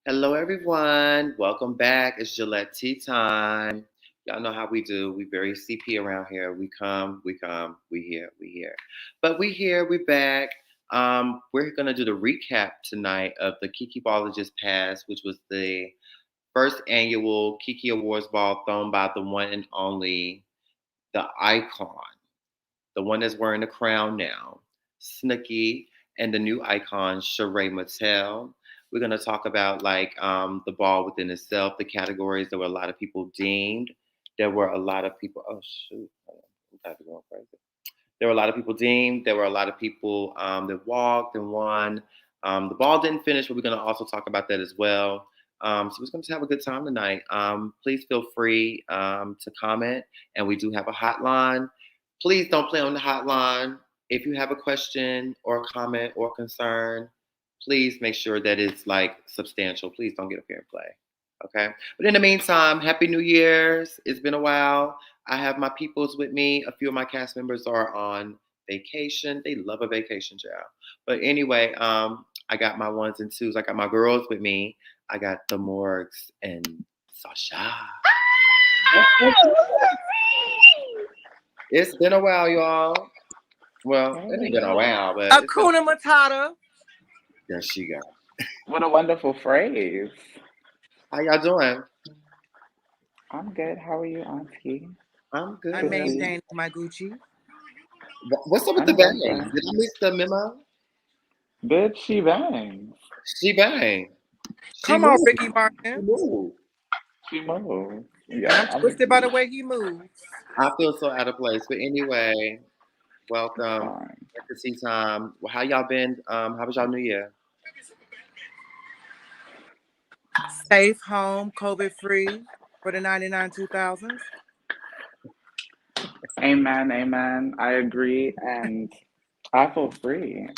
Hello, everyone. Welcome back. It's Gillette tea time. Y'all know how we do. We very CP around here. We come, we here. But we here, we back. We're gonna do the recap tonight of the Kiki Ball that just passed, which was the first annual Kiki Awards ball thrown by the one and only, the icon, the one that's wearing the crown now, Snookie, and the new icon, Sharae Mattel. We're gonna talk about the ball within itself, the categories. There were a lot of people deemed. There were a lot of people. Oh shoot, I'm typing going crazy. There were a lot of people deemed. There were a lot of people that walked and won. The ball didn't finish, but we're gonna also talk about that as well. So we're going to have a good time tonight. Please feel free to comment, and we do have a hotline. Please don't play on the hotline. If you have a question or a comment or concern, please make sure that it's like substantial. Please don't get up here and play. Okay. But in the meantime, Happy New Year's. It's been a while. I have my peoples with me. A few of my cast members are on vacation. They love a vacation, child. But anyway, I got my ones and twos. I got my girls with me. I got the Morgs and Sasha. It's been a while, y'all. Well, it ain't been a while, but Akuna Matata. there she go. What a wonderful phrase. How y'all doing? I'm good. How are you, Auntie? I'm good. I maintained my Gucci. What's up with the bangs? Did I miss the memo? Bitch, she bangs. She bang. Come on, Ricky Martin. She moves. And I'm twisted by the way he moves. I feel so out of place. But anyway, welcome. Back to tea time. Well, how y'all been? How was y'all New Year? Safe, home, COVID free for the 99 2000s. Amen, amen. I agree. And I feel free.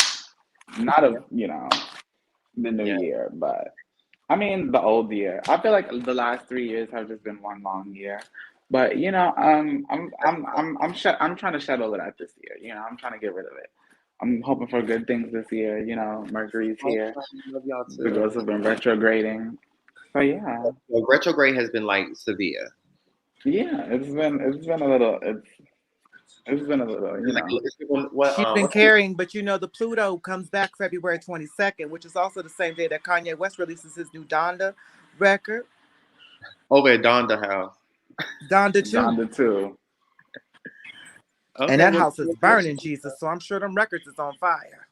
Not of, the new year, but I mean the old year. I feel like the last 3 years have just been one long year. But I'm trying to shed all of that this year. I'm trying to get rid of it. I'm hoping for good things this year. Mercury's here. Love y'all The too. girls have been retrograding. So yeah. Well, retrograde has been like severe. Yeah, it's been a little it's been a little. She's been carrying, but the Pluto comes back February 22nd, which is also the same day that Kanye West releases his new Donda record. Over at Donda House. Donda 2. Donda 2. Okay, and that house is burning, Jesus. So I'm sure them records is on fire.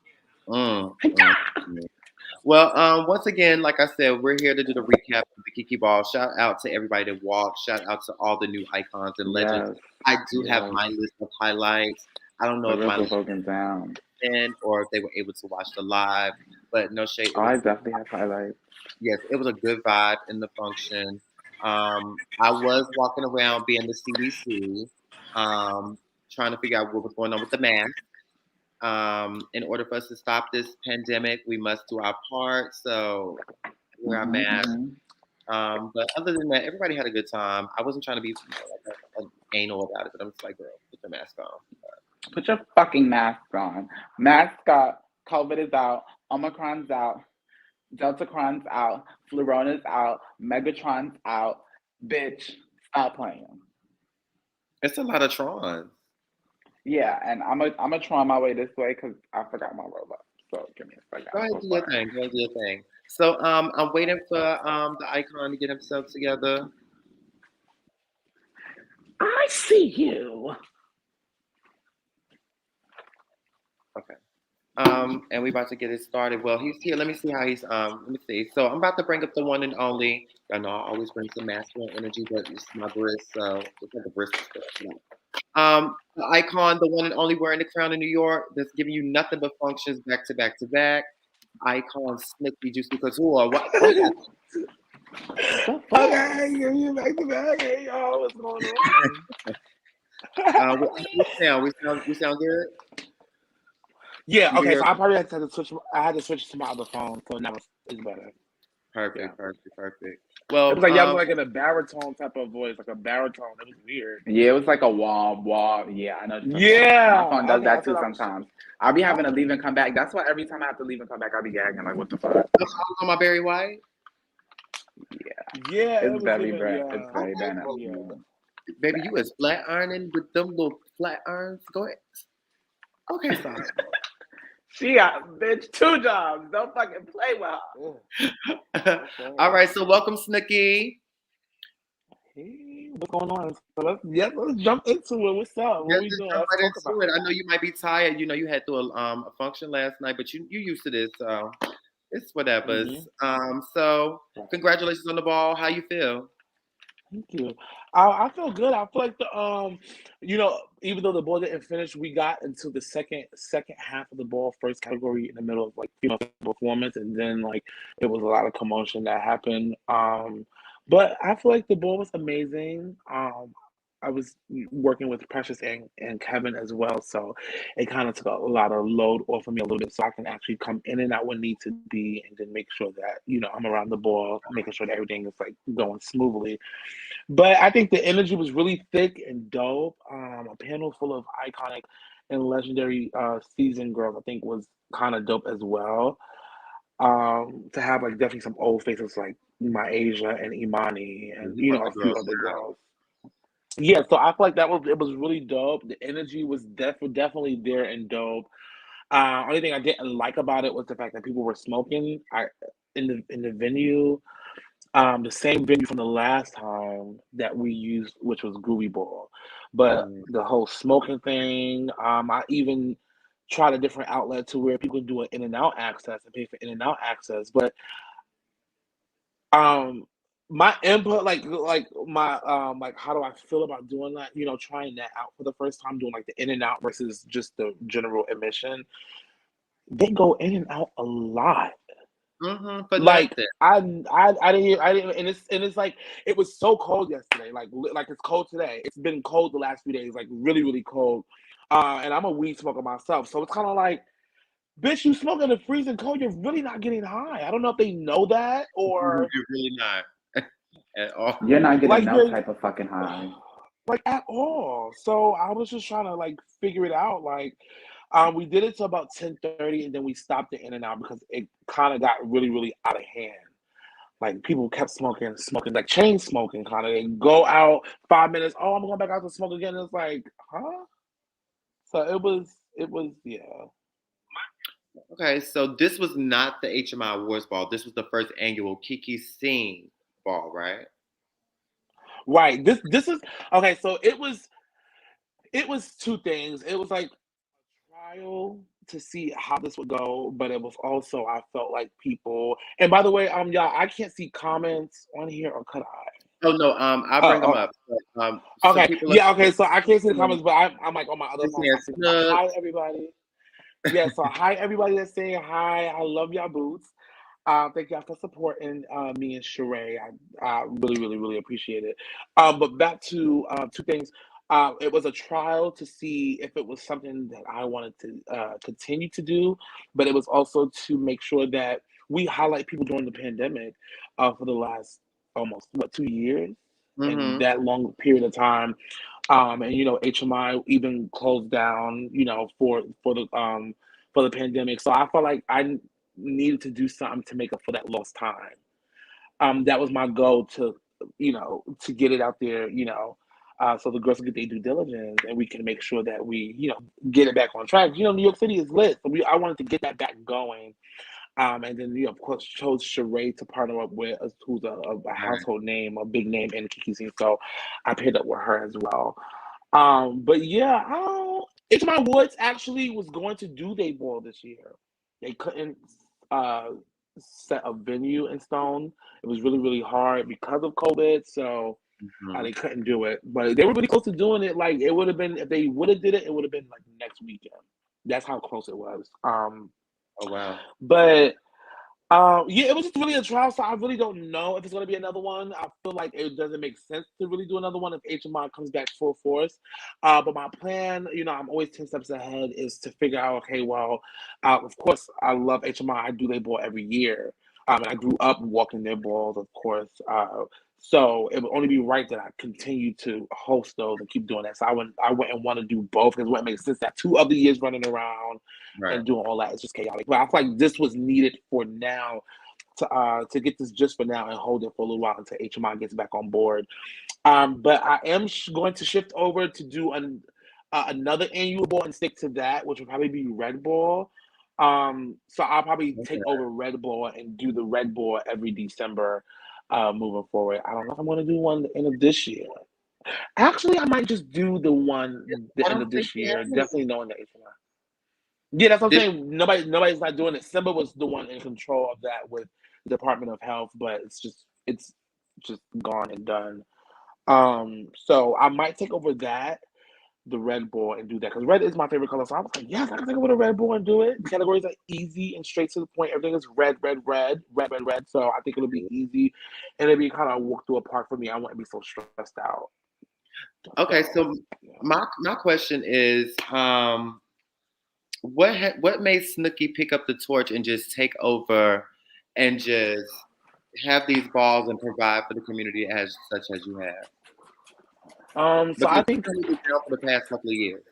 Well, once again, like I said, we're here to do the recap of the Kiki Ball. Shout out to everybody that walked. Shout out to all the new icons and legends. Yes. I do have my list of highlights. I don't know if my broken down or if they were able to watch the live, but no shade. I definitely have highlights. Yes, it was a good vibe in the function. I was walking around being the CDC, trying to figure out what was going on with the mask. In order for us to stop this pandemic, we must do our part. So wear our mask. But other than that, everybody had a good time. I wasn't trying to be anal about it, but I'm just like, girl, put the mask on. Put your fucking mask on. Mask up. COVID is out. Omicron's out. Deltacron's out. Fluorona's out. Megatron's out. Bitch, stop playing. It's a lot of Tron. Yeah, and I'm a Tron my way this way because I forgot my robot. So give me a second. Go ahead, do your thing. Go ahead, do your thing. So I'm waiting for the icon to get himself together. I see you. Okay. And we about to get it started. Well, he's here. Let me see how he's let me see. So I'm about to bring up the one and only. I know I always bring some masculine energy, but it's my wrist, so it's like a wrist stuff. The icon, the one and only wearing the crown in New York, that's giving you nothing but functions back to back to back. Icon Snookie Juicy Couture. What okay, give you back to back. Hey y'all, what's going on? We sound good? Yeah, okay, so I probably had to switch. I had to switch to my other phone, so now it's better. Perfect. Well, it was like y'all like in a baritone type of voice, like a baritone. It was weird. Yeah, it was like a wah. Yeah, I know. Yeah, my phone does that too sometimes. I'll be having to leave and come back. That's why every time I have to leave and come back, I'll be gagging like, what the fuck? On my Barry White. Yeah, it It's was very giving. brand. Yeah, It's very brand yeah. Baby, you was flat ironing with them little flat irons. Go ahead. Okay, stop. She got bitch 2 jobs. Don't fucking play with her. All Okay. right, so welcome, Snookie. Hey, what's going on? So let's jump into it. What's up? What Yes, we just doing? jump Let's right talk about into it. I know you might be tired. You know, you had to a function last night, but you used to this, so it's it. whatever. So congratulations on the ball. How you feel? Thank you. I feel good. I feel like even though the ball didn't finish, we got into the second half of the ball, first category in the middle of like performance, and then like it was a lot of commotion that happened. But I feel like the ball was amazing. I was working with Precious and Kevin as well, so it kind of took a lot of load off of me a little bit, so I can actually come in and out when need to be, and then make sure that I'm around the ball, making sure that everything is like going smoothly. But I think the energy was really thick and dope. A panel full of iconic and legendary seasoned girls, I think, was kind of dope as well. To have like definitely some old faces like my Asia and Imani and You brought a the few girls other out. girls. Yeah, so I feel like it was really dope. The energy was definitely there and dope. Only thing I didn't like about it was the fact that people were smoking. In the venue. The same venue from the last time that we used, which was Groovy Ball. But Mm. the whole smoking thing, I even tried a different outlet to where people do an in and out access and pay for in and out access. But um, my input, like my like how do I feel about doing that? Trying that out for the first time, doing like the in and out versus just the general admission. They go in and out a lot. For Like nothing. I didn't, and it's like it was so cold yesterday. Like it's cold today. It's been cold the last few days, like really really cold. And I'm a weed smoker myself, so it's kind of like, bitch, you smoking in the freezing cold. You're really not getting high. I don't know if they know that or You're really not at all. You're not getting like no you're type of fucking high. like at all. So I was just trying to like figure it out. Like, we did it till about 10:30, and then we stopped the in and out because it kind of got really really out of hand. Like people kept smoking, like chain smoking kind of. They go out 5 minutes. Oh, I'm going back out to smoke again. It's like, huh? So it was, yeah. Okay, so this was not the HMI Awards ball. This was the first annual Kiki Sing ball, right? Right. This is okay. So it was two things. It was like trial to see how this would go, but it was also I felt like people. And by the way, y'all, I can't see comments on here, or could I? Oh no, I'll bring them Oh, up. But, some okay. people are Yeah. Okay. So I can't see the saying, comments, but I'm like on my other phone, so I see them. But Snook. hi everybody. Yeah, so hi everybody that's saying hi. I love y'all boots. Thank y'all for supporting me and Sharae. I really, really, really appreciate it. But back to two things. It was a trial to see if it was something that I wanted to continue to do, but it was also to make sure that we highlight people during the pandemic for the last almost 2 years, and Mm-hmm. that long period of time. And HMI even closed down, for the pandemic. So I felt like I needed to do something to make up for that lost time. That was my goal to get it out there, so the girls can get their due diligence and we can make sure that we, get it back on track. New York City is lit, so I wanted to get that back going. And then, of course, chose Sharae to partner up with, who's a Right. household name, a big name in the Kiki scene. So I paired up with her as well. But yeah, HMI Woods actually was going to do Day Ball this year. They couldn't uh, set a venue in stone. It was really, really hard because of COVID. So Mm-hmm. they couldn't do it. But they were really close to doing it. Like it would have been, if they would have did it, it would have been like next weekend. That's how close it was. Oh wow. But yeah, it was just really a trial, so I really don't know if it's going to be another one. I feel like it doesn't make sense to really do another one if HMI comes back full force. But my plan, I'm always 10 steps ahead, is to figure out, okay, well, of course, I love HMI. I do their ball every year. And I grew up walking their balls, of course. So it would only be right that I continue to host those and keep doing that. So I wouldn't want to do both because what makes sense that 2 other years running around Right. and doing all that is just chaotic. But I feel like this was needed for now to get this just for now and hold it for a little while until HMI gets back on board. But I am going to shift over to do another annual ball and stick to that, which will probably be Red Ball. So I'll probably take over Red Ball and do the Red Ball every December moving forward. I don't know if I'm going to do one the end of this year. Actually, I might just do the one the I end don't of think this you year. have any. Definitely knowing the HMI. Yeah, that's what I'm Did, saying. Nobody's not doing it. Simba was the one in control of that with the Department of Health, but it's just gone and done. So I might take over the Red Ball, and do that because red is my favorite color. So I was like, yes, I can take over the Red Ball and do it. The categories are easy and straight to the point. Everything is red, red, red, red, red, red. So I think it'll be easy, and it'll be kind of a walk through a park for me. I wouldn't be so stressed out. okay, So so yeah. my question is, what made Snooki pick up the torch and just take over and just have these balls and provide for the community as such as you have? So Because I you've think been down for the past couple of years.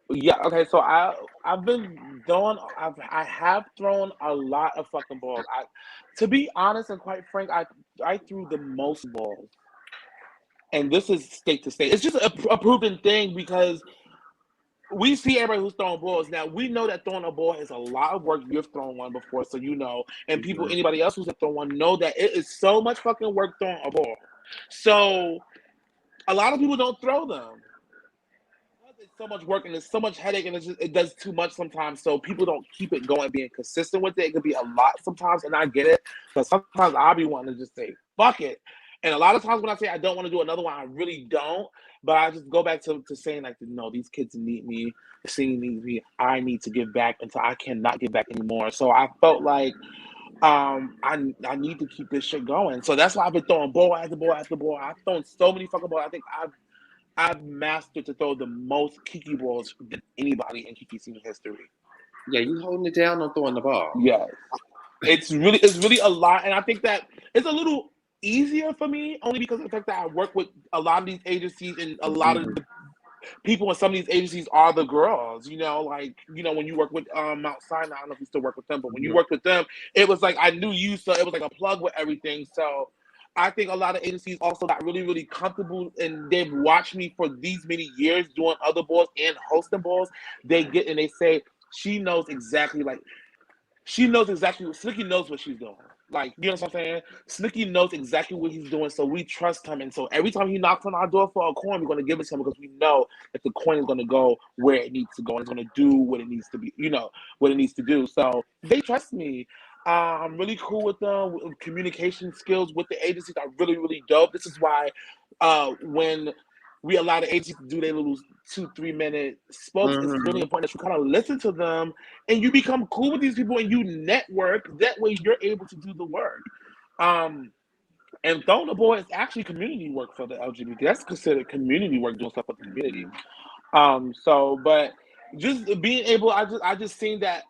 yeah. Okay. So I've been throwing. I have thrown a lot of fucking balls. To be honest and quite frank, I threw the most balls, and this is state to state. It's just a proven thing because we see everybody who's throwing balls. Now we know that throwing a ball is a lot of work. You've thrown one before, so you know. And people, Mhm. anybody else who's thrown one, know that it is so much fucking work throwing a ball. So a lot of people don't throw them. It's so much work and it's so much headache and it does too much sometimes. So people don't keep it going, being consistent with it. It could be a lot sometimes, and I get it. But sometimes I'll be wanting to just say fuck it. And a lot of times when I say I don't want to do another one, I really don't. But I just go back to saying like, no, these kids need me. The city needs me. I need to give back until I cannot give back anymore. So I felt like I need to keep this shit going. So that's why I've been throwing ball after ball after ball. I've thrown so many fucking balls. I think I've mastered to throw the most Kiki balls than anybody in Kiki scene history. Yeah, you holding it down on throwing the ball. Yes. It's really a lot, and I think that it's a little easier for me only because of the fact that I work with a lot of these agencies and a lot of Mhm. the people in some of these agencies are the girls. Like when you work with Mount Sinai, I don't know if you still work with them, but when you Mhm. worked with them, it was like I knew you, so it was like a plug with everything. So I think a lot of agencies also got really, really comfortable and they've watched me for these many years doing other balls and hosting balls. They get and they say she knows exactly what Snooki knows what she's doing. Like, you know what I'm saying? Snooki knows exactly what he's doing, so we trust him. And so every time he knocks on our door for a coin, we're going to give it to him because we know that the coin is going to go where it needs to go and it's going to do what it needs to be, what it needs to do. So they trust me. I'm really cool with them. Communication skills with the agencies are really, really dope. This is why when we allow the agency to do their little 2-3 minute spokes, it's really Mhm. important that you kind of listen to them and you become cool with these people and you network. That way you're able to do the work. Um, and throwing the ball is actually community work for the LGBT. That's considered community work, doing stuff for the community. But just being able, I just seen that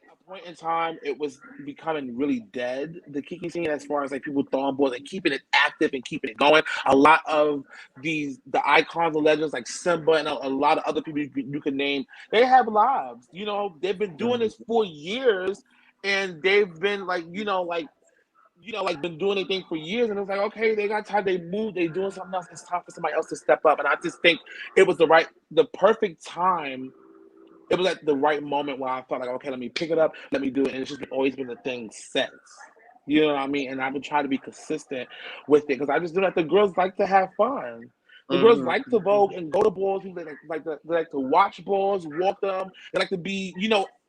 at a point in time it was becoming really dead. The Kiki scene, as far as like people throwing balls and keeping it active and keeping it going. A lot of the icons and legends like Simba and a lot of other people you can name, they have lives. They've been doing this for years, and they've been like been doing their thing for years, and it's like, okay, they got time, they moved, they doing something else. It's time for somebody else to step up, and I just think it was the perfect time. It was at the right moment where I felt like, okay, let me pick it up, let me do it, and it's just always been the thing since. You know what I mean? And I've been trying to be consistent with it because I just know that the girls like to have fun. The girls Mhm. like to vogue and go to balls. They like to watch balls, walk them. They like to be,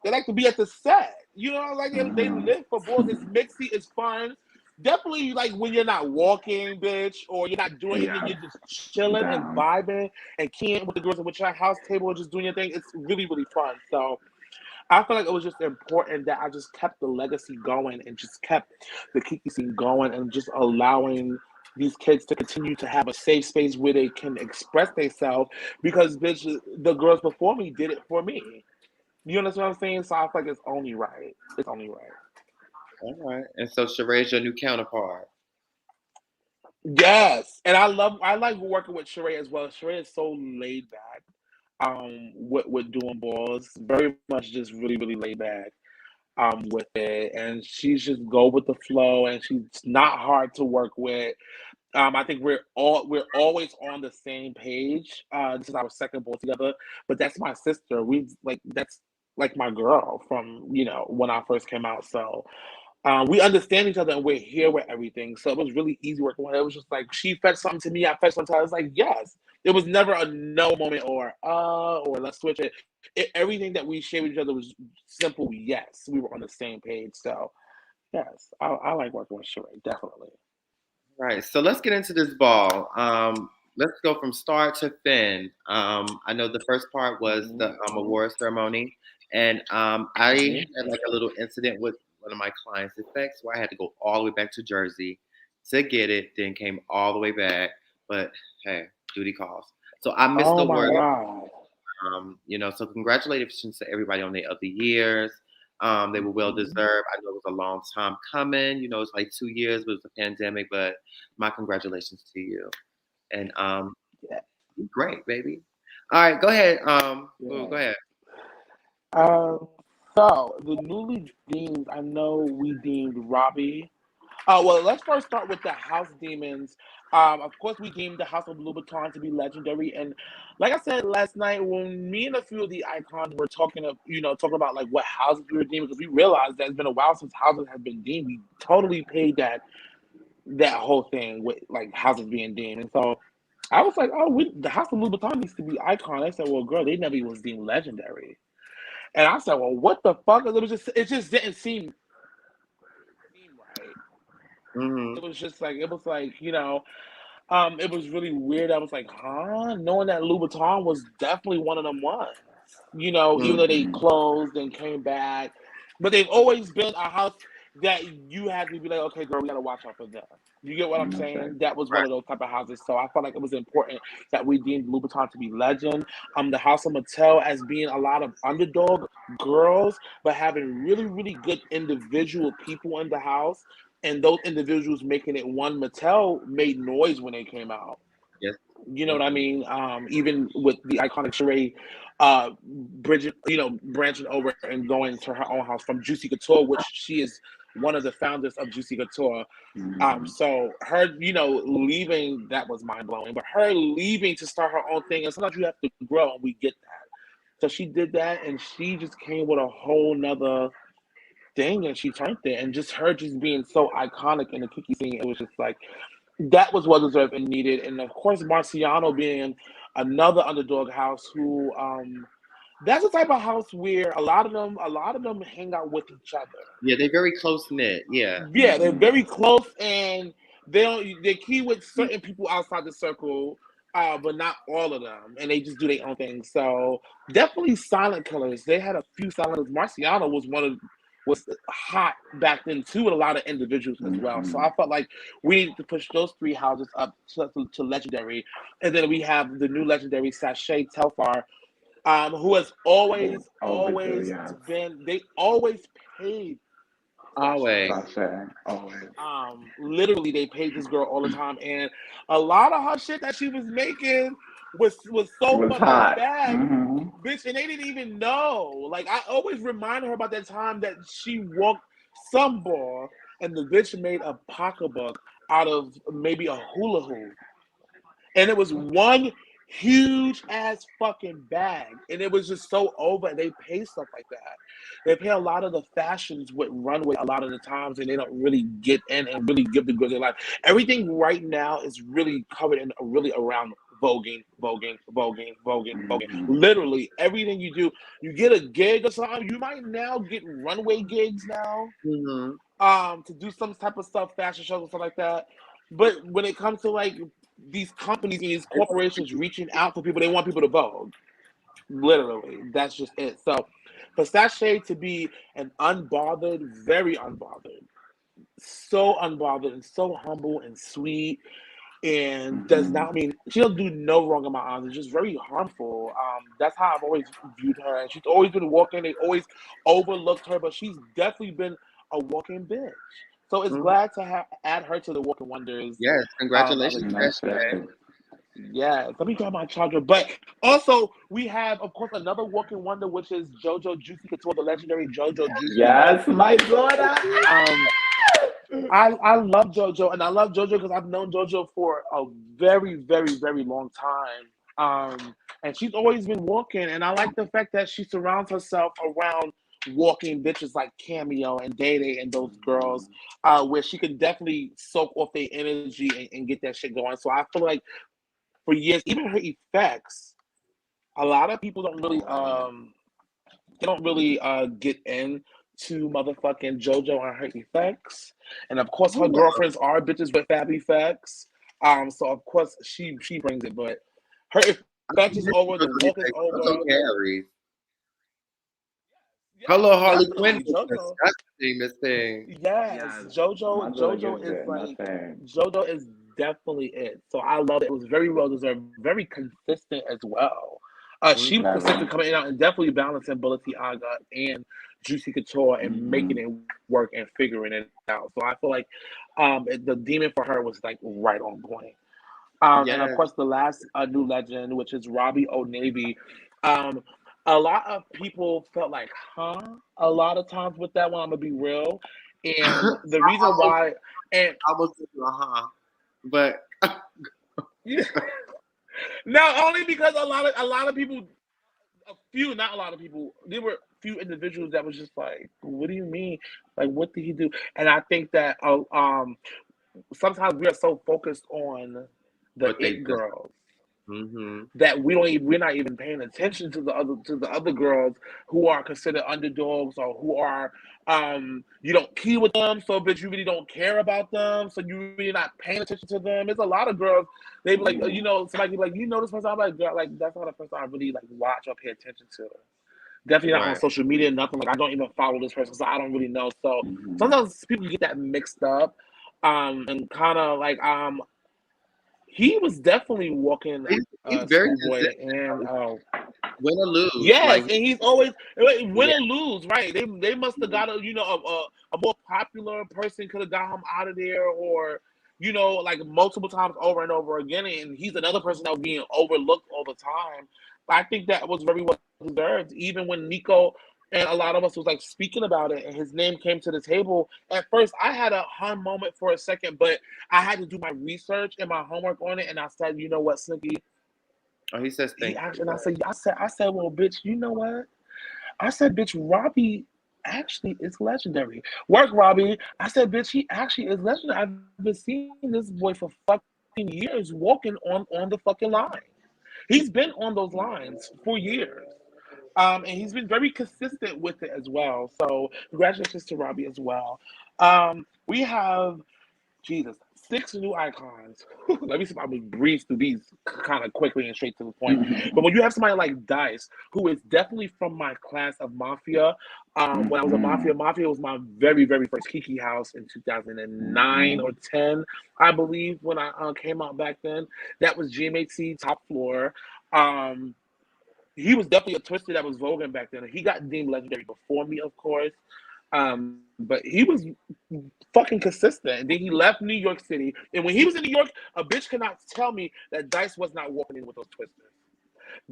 they like to be at the set. Like they Hmm. live for balls. It's mixy. It's fun. Definitely, like when you're not walking, bitch, or you're not doing anything, Yeah, you're just chilling and down. vibing and keying with the girls and with your house table and just doing your thing. It's really, really fun. So I feel like it was just important that I just kept the legacy going and just kept the Kiki scene going and just allowing these kids to continue to have a safe space where they can express themselves because bitch, the girls before me did it for me. You understand what I'm saying? So I feel like it's only right. It's only right. All right. And so Sharae's your new counterpart. Yes, and I like working with Sharae as well. Sharae is so laid back. With doing balls, very much just really, really laid back. with it, and she's just go with the flow, and she's not hard to work with. I think we're always on the same page. This is our second bowl together, but that's my sister. We like that's like my girl from when I first came out. So we understand each other and we're here with everything. So it was really easy working with her. It was just like she fed something to me, I fed something to her. It's like yes. It was never a no moment or let's switch it. Everything that we shared with each other was simple. Yes, we were on the same page. So yes, I like working with Sharae, definitely. Right. So let's get into this ball. Let's go from start to fin. I know the first part was Hmm. the award ceremony, and I Hmm. had like a little incident with one of my clients' effects where I had to go all the way back to Jersey to get it, then came all the way back. But hey, duty calls. So I missed Oh the my word. God. So congratulations to everybody on their other years. They were well Mhm. deserved. I know it was a long time coming. It's like 2 years, but it was a pandemic. But my congratulations to you. And Yeah, great, baby. All right, go ahead. Boo, yeah. go ahead. Um, so the newly deemed, I know we deemed Robbie. Well, let's first start with the House Demons. Of course, we deemed the House of Louboutin to be legendary, and like I said last night, when me and a few of the icons were talking about like what houses we were deeming, because we realized that it's been a while since houses have been deemed. We totally paid that whole thing with like houses being deemed, and so I was like, oh, the House of Louboutin needs to be icon. I said, well, girl, they never was deemed legendary. And I said, well, what the fuck? It just didn't seem right. Hmm. It was just like it was really weird. I was like, huh? Knowing that Louboutin was definitely one of them ones. Even though they Mhm. closed and came back, but they've always been a house that you had to be like, okay, girl, we gotta watch out for them. You get what I'm That's it. saying? That was one Right. of those type of houses. So I felt like it was important that we deemed Louboutin to be legend. The House of Mattel as being a lot of underdog girls, but having really, really good individual people in the house, and those individuals making it one. Mattel made noise when they came out. Yes. You know Yes. what I mean? Even with the iconic Sheree, Bridget, branching over and going to her own house from Juicy Couture, which she is one of the founders of Juicy Couture. Mhm. So her, leaving, that was mind blowing. But her leaving to start her own thing, and sometimes you have to grow, and we get that. So she did that, and she just came with a whole nother thing, and she turned it, and just her just being so iconic in the Kiki scene, it was just like that was well deserved and needed. And of course, Marciano being another underdog house who that's the type of house where a lot of them hang out with each other. Yeah, they're very close knit. Yeah. Yeah, they're Mhm. very close, and they key with certain people outside the circle, but not all of them, and they just do their own thing. So definitely silent killers. They had a few silent killers. Marciano was hot back then too, with a lot of individuals as well. So Mhm. I felt like we needed to push those three houses up to legendary, and then we have the new legendary Sachet Telfar, who has always Overdue, always yes. been. They always paid Always. Sachet. Sasha, always. Literally, they paid this girl all the time, and a lot of her shit that she was making was so Was fucking hot. bad, Hmm. bitch, and they didn't even know. Like I always remind her about that time that she walked some ball, and the bitch made a pocketbook out of maybe a hula hoop, and it was one huge ass fucking bag, and it was just so over. And they pay stuff like that. They pay a lot of the fashions with runway a lot of the times, and they don't really get in and really give the girls their life. Everything right now is really covered in really around voguing, voguing, voguing, voguing, voguing. Hmm. Literally everything you do, you get a gig or something. You might now get runway gigs now, Hmm. to do some type of stuff, fashion shows and stuff like that. But when it comes to like these companies and these corporations reaching out to people, they want people to vote. Literally, that's just it. So for Sachet to be an unbothered, very unbothered, so unbothered and so humble and sweet, and does Hmm. not mean she'll do no wrong in my eyes. It's just very harmful. That's how I've always viewed her, and she's always been walking. They always overlooked her, but she's definitely been a walking bitch. So it's Hmm. glad to add her to the walking wonders Yes. of Congratulations, the That's year. Sashay. it. Yeah, let me grab my charger. But also, we have, of course, another walking wonder, which is JoJo Juicy Couture, the legendary JoJo Juicy. Yes, my daughter. Um, I love JoJo, and I love JoJo because I've known JoJo for a very, very, very long time. And she's always been walking, and I like the fact that she surrounds herself around walking bitches like Cameo and Day Day and those girls, where she can definitely soak off their energy and get that shit going. So I feel like for years, even her effects, a lot of people don't really get in to motherfucking JoJo and her effects. And of course her girlfriends are bitches with fab effects. So of course she brings it, but her effect is over, the walk is over. Carries. Yeah, Hello, Harley Quinn. definitely JoJo. Disgusting, this thing. Yes, Yes, JoJo my daughter JoJo gives is it like nothing. JoJo is definitely it. So I love it. It was very well deserved, very consistent as well. She was consistent Very. coming in out and definitely balancing Bullet Aga and Juicy Couture and making Mm-hmm. it work and figuring it out. So I feel like the demon for her was like right on point. And of Yes. course, the last new legend, which is Robbie O'Navy. Um, a lot of people felt like, huh? A lot of times with that one, I'm gonna be real. And the reason why, and I was uh-huh. But not only because a lot of people, a few, not a lot of people, there were few individuals that was just like, what do you mean? Like, what did he do? And I think that sometimes we are so focused on the what they it did. girls Mm-hmm. that we're not even paying attention to the other girls who are considered underdogs or who are you don't key with them, so but you really don't care about them, so you really not paying attention to them. There's a lot of girls, they be like, somebody be like, this person, I'm like, girl, like that's not a person I really like watch or pay attention to. Definitely not on Right. social media, nothing. Like I don't even follow this person, so I don't really know. So Mm-hmm. sometimes people get that mixed up, and kind of like he was definitely walking He's very Schoolboy consistent. and Win or lose. yes, Like and he's always win yeah. or lose, right? They must have got a more popular person could have got him out of there, or like multiple times over and over again, and he's another person that was being overlooked all the time. But I think that was very well deserved, even when Nico and a lot of us was like speaking about it, and his name came to the table. At first, I had a hun moment for a second, but I had to do my research and my homework on it, and I said, you know what, Snooki, Oh, he says he thank actually, you. and I said, well, bitch, you know what? I said, bitch, Robbie actually is legendary. Work, Robbie. I said, bitch, he actually is legendary. I've been seeing this boy for fucking years walking on the fucking line. He's been on those lines for years. And he's been very consistent with it as well. So congratulations to Robbie as well. We have Jesus, 6 new icons. Let me see if I can breeze through these kind of quickly and straight to the point. But when you have somebody like Dice, who is definitely from my class of Mafia, when I was a Mm-hmm. Mafia was my very, very first Kiki house in 2009 Mm-hmm. or 10, I believe, when I came out back then. That was GMHC top floor. Um, he was definitely a twister that was voguing back then. He got deemed legendary before me, of course. But he was fucking consistent. And then he left New York City. And when he was in New York, a bitch cannot tell me that Dice was not walking in with those twisters.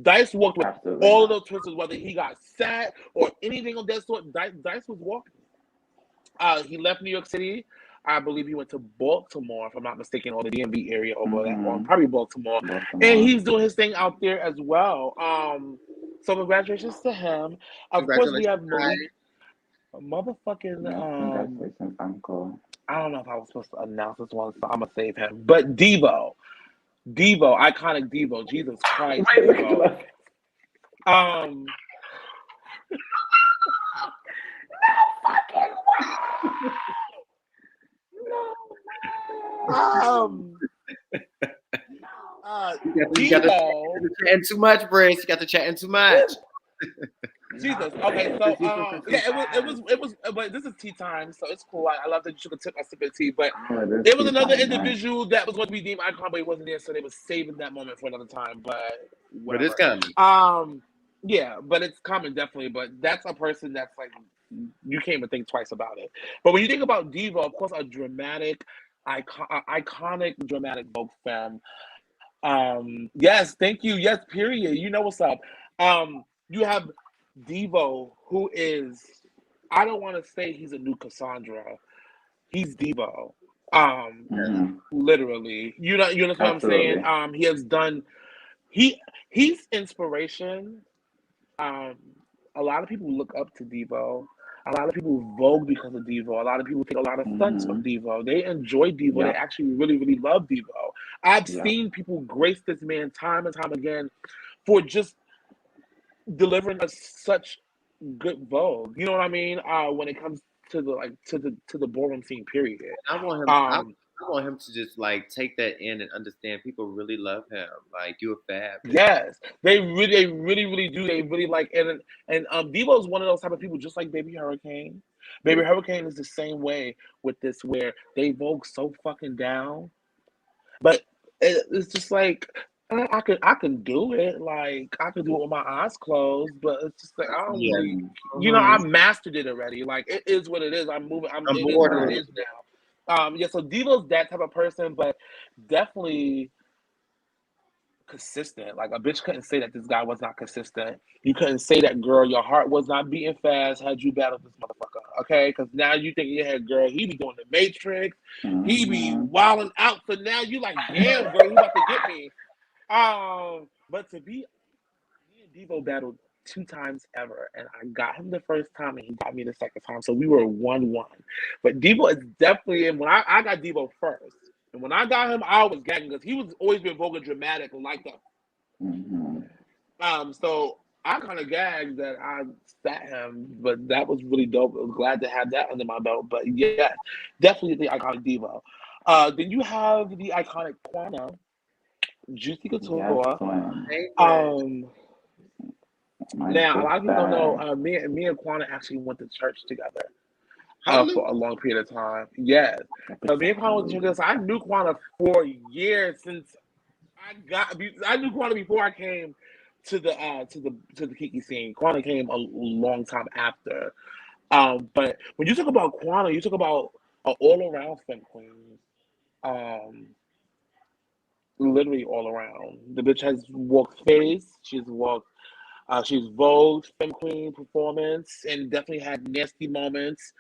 Dice walked with Absolutely all of not. those twisters, whether he got sat or anything of that sort. Dice was walking. He left New York City. I believe he went to Baltimore, if I'm not mistaken, or the DMV area over that, or Mm-hmm. probably Baltimore. And Baltimore. he's doing his thing out there as well. So congratulations to him. Of course, we Congratulations, have Malik, guys. motherfucking. Yes, congratulations, Uncle. I don't know if I was supposed to announce this one, so I'm gonna save him. But Devo, iconic Devo. Jesus Christ, Wait, look at the Devo. left. Um, um, You got to Devo. chatting too much, Brace. You got to chatting too much. Jesus. Okay, so yeah, it was, but this is tea time, so it's cool. I love that you took a sip of tea, but Oh, it is it was tea another time, right? individual that was going to be deemed icon, but he wasn't there, so they was saving that moment for another time. But But it's whatever. coming. Yeah, but it's common definitely. But that's a person that's like you can't even think twice about it. But when you think about Devo, of course, a dramatic, iconic, dramatic folk femme. Yes, thank you. Yes, period. You know what's up. You have Devo, who is, I don't want to say he's a new Cassandra. He's Devo. Um, Hmm. literally. You know what I'm saying? Absolutely. He has done he he's inspiration. Um, a lot of people look up to Devo. A lot of people vogue because of Devo. A lot of people take a lot of stunts from Hmm. Devo. They enjoy Devo. They Yeah. actually really, really love Devo. I've Yeah. seen people grace this man time and time again for just delivering us such good vogue. You know what I mean? When it comes to the to the ballroom scene, period. I want him. Um, I want him to just like take that in and understand people really love him. Like you a fab, baby. yes, they really, really do. They really like and Devo's one of those type of people, just like Baby Hurricane. Baby Hurricane is the same way with this, where they vogue so fucking down, but it's just like I can do it. Like I can do it with my eyes closed, but it's just like I don't Yeah. really, Hmm. I Mhm. mastered it already. Like it is what it is. I'm moving. I'm It is bored what it with is now. Yeah. So Devo's that type of person, but definitely consistent. Like a bitch couldn't say that this guy was not consistent. You couldn't say that, girl, your heart was not beating fast had you battled this motherfucker. Okay, because now you think in your head, girl, he be doing the Matrix, he be Hmm. wilding out. So now you like, damn, girl, he about to get me. But to be me and Devo battled 2 times ever, and I got him the first time, and he got me the second time. So we were 1-1. But Devo is definitely in. When I got Devo first, and when I got him, I was gagging because he was always been vocal dramatic like that. Hmm. So I kind of gagged that I sat him, but that was really dope. I was glad to have that under my belt. But yes, definitely the iconic Devo. Then you have the iconic Quana, Juicy Yes, Couture. twin. favorite. Um, My Now a lot of people don't know. sister. Me and Quana actually went to church together Really? for a long period of time. Yes, because me and Quana went to church. So I knew Quana for years since I knew Quana before I came to the Kiki scene. Quana came a long time after. But when you talk about Quana, you talk about an all around femme queen. Um, literally all around. The bitch has walked face. She's Vogue, Femme Queen performance, and definitely had nasty moments.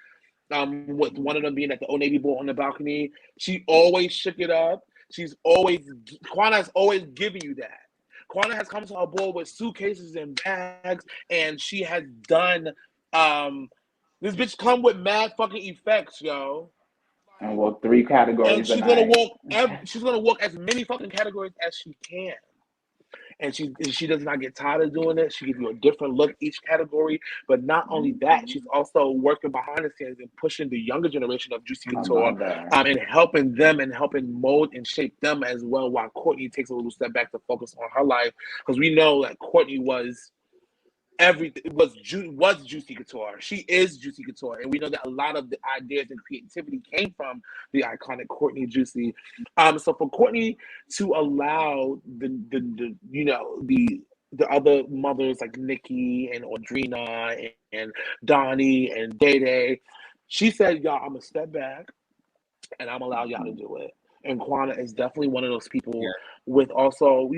With one of them being at the Old Navy ball on the balcony. She always shook it up. Quana has always given you that. Quana has come to her ball with suitcases and bags, and she has done. Um, this bitch come with mad fucking effects, yo. And Like, well, three and categories a she's gonna night. walk. She's gonna walk as many fucking categories as she can, and she does not get tired of doing it. She gives you a different look each category. But not only that, she's also working behind the scenes and pushing the younger generation of Juicy My Couture, mother. and helping them and helping mold and shape them as well. While Courtney takes a little step back to focus on her life, because we know that Courtney was everything was Juicy Couture. She is Juicy Couture, and we know that a lot of the ideas and creativity came from the iconic Courtney Juicy. So for Courtney to allow the other mothers like Nikki and Audrina and Donnie and Day Day, she said, "Y'all, I'm gonna step back and I'm gonna allow y'all to Hmm. do it." And Quana is definitely one of those people Yeah. with also,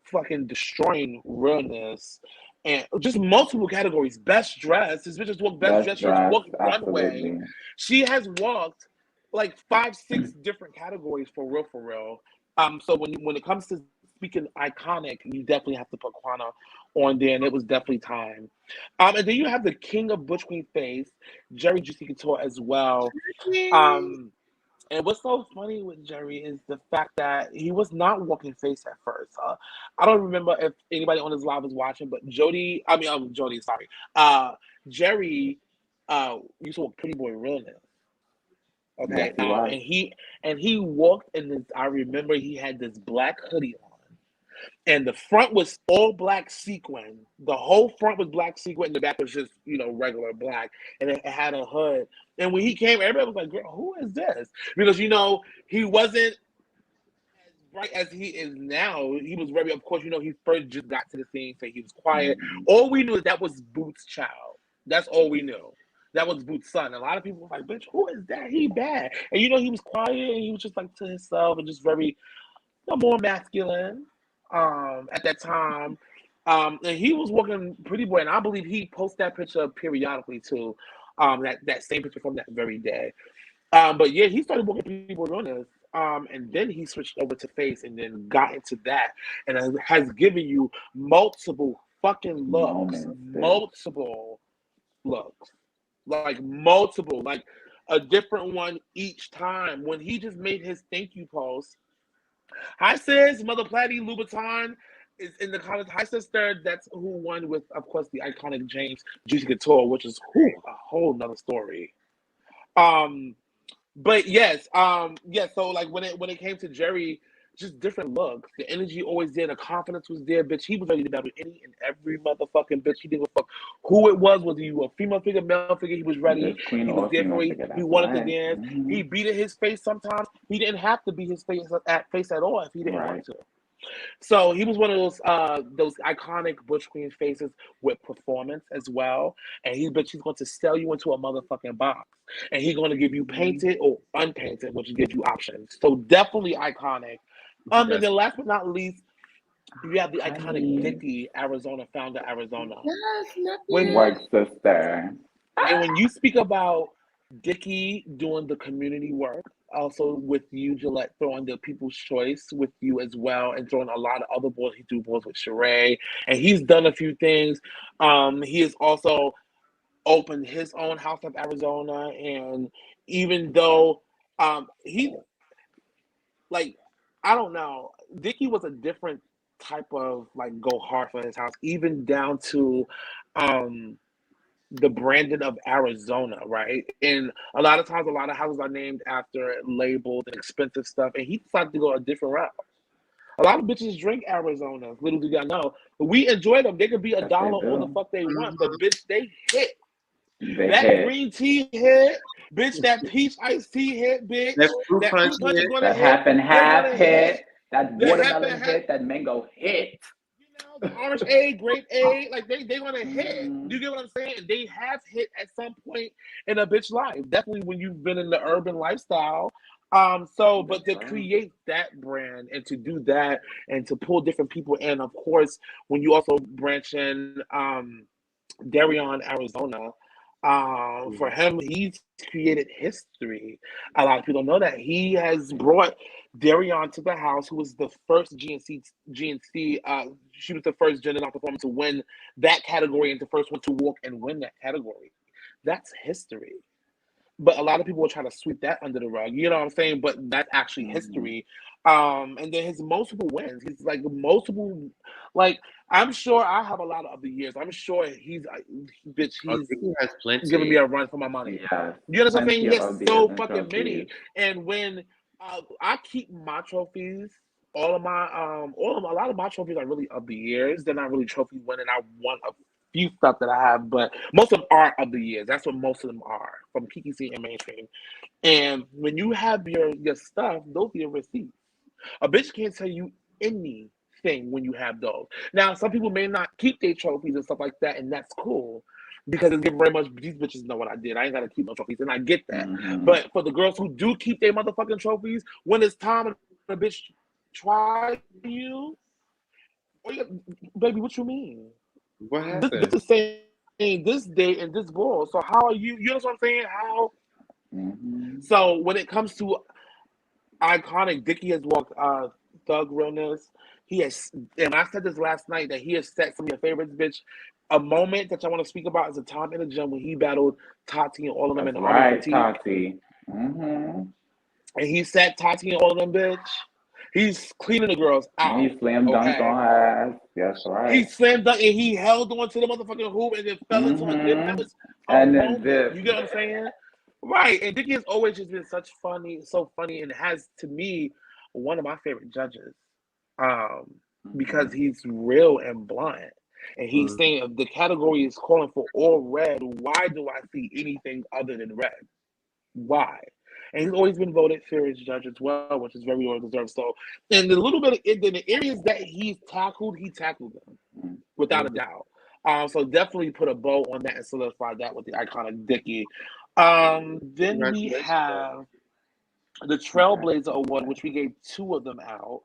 fucking destroying realness and just multiple categories. Best dress. This bitch has walked best Best dress. She has dress, walked runway. absolutely. She has walked like 5, 6 different categories for real, for real. So when it comes to speaking iconic, you definitely have to put Quana on there, and it was definitely time. And then you have the king of Butch Queen Face, Jerry Juicy Couture as well. Um, and what's so funny with Jerry is the fact that he was not walking face at first. I don't remember if anybody on his live was watching, but Jody, sorry. Jerry used to walk Pretty Boy Realness. Yes, Okay. he was. And he walked in this. I remember he had this black hoodie on, and the front was all black sequin. The whole front was black sequin, and the back was just regular black, and it had a hood. And when he came, everybody was like, "Girl, who is this?" Because he wasn't as bright as he is now. He was very, of course, he first just got to the scene, so he was quiet. Hmm. All we knew is that was Boots' child. That's all we knew. That was Boots' son. A lot of people were like, "Bitch, who is that? He bad." And he was quiet, and he was just like to himself, and just very more masculine at that time. And he was walking pretty boy, and I believe he posts that picture periodically too. That same picture from that very day. But yeah, he started walking pretty boy on this. And then he switched over to face, and then got into that, and has given you multiple fucking looks, Moments, bitch. multiple looks, like multiple, like a different one each time. When he just made his thank you post, hi sis, Mother Platty, Louboutin is in the comments. Hi sister, that's who won with, of course, the iconic James Juicy Couture, which is a whole nother story. Um, but yes, yeah. So like when it came to Jerry, just different looks. The energy always there. The confidence was there, bitch. He was ready to battle any and every motherfucking bitch. He didn't give a fuck who it was, whether you were a female figure, male figure. He was ready. This queen He was or there for female it. figure, He that's wanted to right. dance. He beat in his face sometimes. He didn't have to beat his face at all if he didn't Right. want to. So he was one of those iconic Butch Queen faces with performance as well. And he's going to sell you into a motherfucking box. And he's going to give you painted or unpainted, which gives you options. So definitely iconic. And That's then last but not least, you have the iconic Honey. Dickie, Arizona, founder Arizona. yes, When nothing. Work sister. and when you speak about Dickie doing the community work, also with you, Gillette, throwing the People's Choice with you as well, and throwing a lot of other balls. He threw balls with Sharae, and he's done a few things. He has also opened his own House of Arizona, and even though he like, I don't know, Dickie was a different type of like go hard for his house, even down to um the branding of Arizona, right? And a lot of times, a lot of houses are named after labels and expensive stuff, and he decided to go a different route. A lot of bitches drink Arizona. Little do y'all know, but we enjoy them. They could be a Yes, they dollar all the do. fuck they want, but Mhm. bitch, they hit. They That hit. green tea hit, bitch. That peach iced tea hit, bitch. That fruit That punch fruit punch is hit. gonna That hit. half and They're half gonna hit. hit. That The half and watermelon half. hit. That mango hit. The orange A, grape A, like they gonna hit. Mm-hmm. You get what I'm saying? They have hit at some point in a bitch life. Definitely when you've been in the urban lifestyle. But That's to right. create that brand and to do that and to pull different people in, of course, when you also branch in Darion, Arizona. For him, he's created history. A lot of people don't know that he has brought Darion to the house, who was the first GNC. GNC. She was the first gender non-performer to win that category and the first one to walk and win that category. That's history. But a lot of people will try to sweep that under the rug. You know what I'm saying? But that's actually Mm-hmm. history. And then his multiple wins. He's like multiple. Like I'm sure I have a lot of the years. I'm sure bitch. Oh, He's Dickie has giving me plenty. a run for my money. Yes. You understand what I'm saying? Plenty He of has ODs so and fucking many. trophies. And when I keep my trophies, all of my a lot of my trophies are really of the years. They're not really trophy winning. I won a few stuff that I have, but most of them are of the years. That's what most of them are from Kiki C and mainstream. And when you have your stuff, those are your receipts. A bitch can't tell you anything when you have those. Now, some people may not keep their trophies and stuff like that, and that's cool because it's very much these bitches know what I did. I ain't gotta keep no trophies, and I get that. Mm-hmm. But for the girls who do keep their motherfucking trophies, when it's time and a bitch try you, oh, baby, what you mean? What This happened? bitch is saying this date and this ball. So how are you? You know what I'm saying? How? Mm-hmm. So when it comes to iconic, Dickie has walked Thug Realness. He has, and I said this last night that he has set some of your favorites, bitch. A moment that I want to speak about is a time in the gym when he battled Tati and all of them That's in Army right, Fatigue. Tati. Mm-hmm. And he set Tati and all of them, bitch. He's cleaning the girls And he out. slam dunked Okay. on her ass. That's He right. slammed dunk and he held on to the motherfucking hoop and then fell into a dip. That Mm-hmm. was a And then moment. dip. You get what I'm saying? Right. And Dickie has always just been such funny, so funny, and has to me one of my favorite judges. Um, because Mm-hmm. he's real and blunt. And he's Mm. saying if the category is calling for all red, why do I see anything other than red? Why? And he's always been voted fairest judge as well, which is very well deserved. So, and the little bit of in the areas that he tackled them without a Mm. doubt. So definitely put a bow on that and solidify that with the iconic Dickie. Then we Congratulations, though. have the Okay. Trailblazer Award, which we gave two of them out.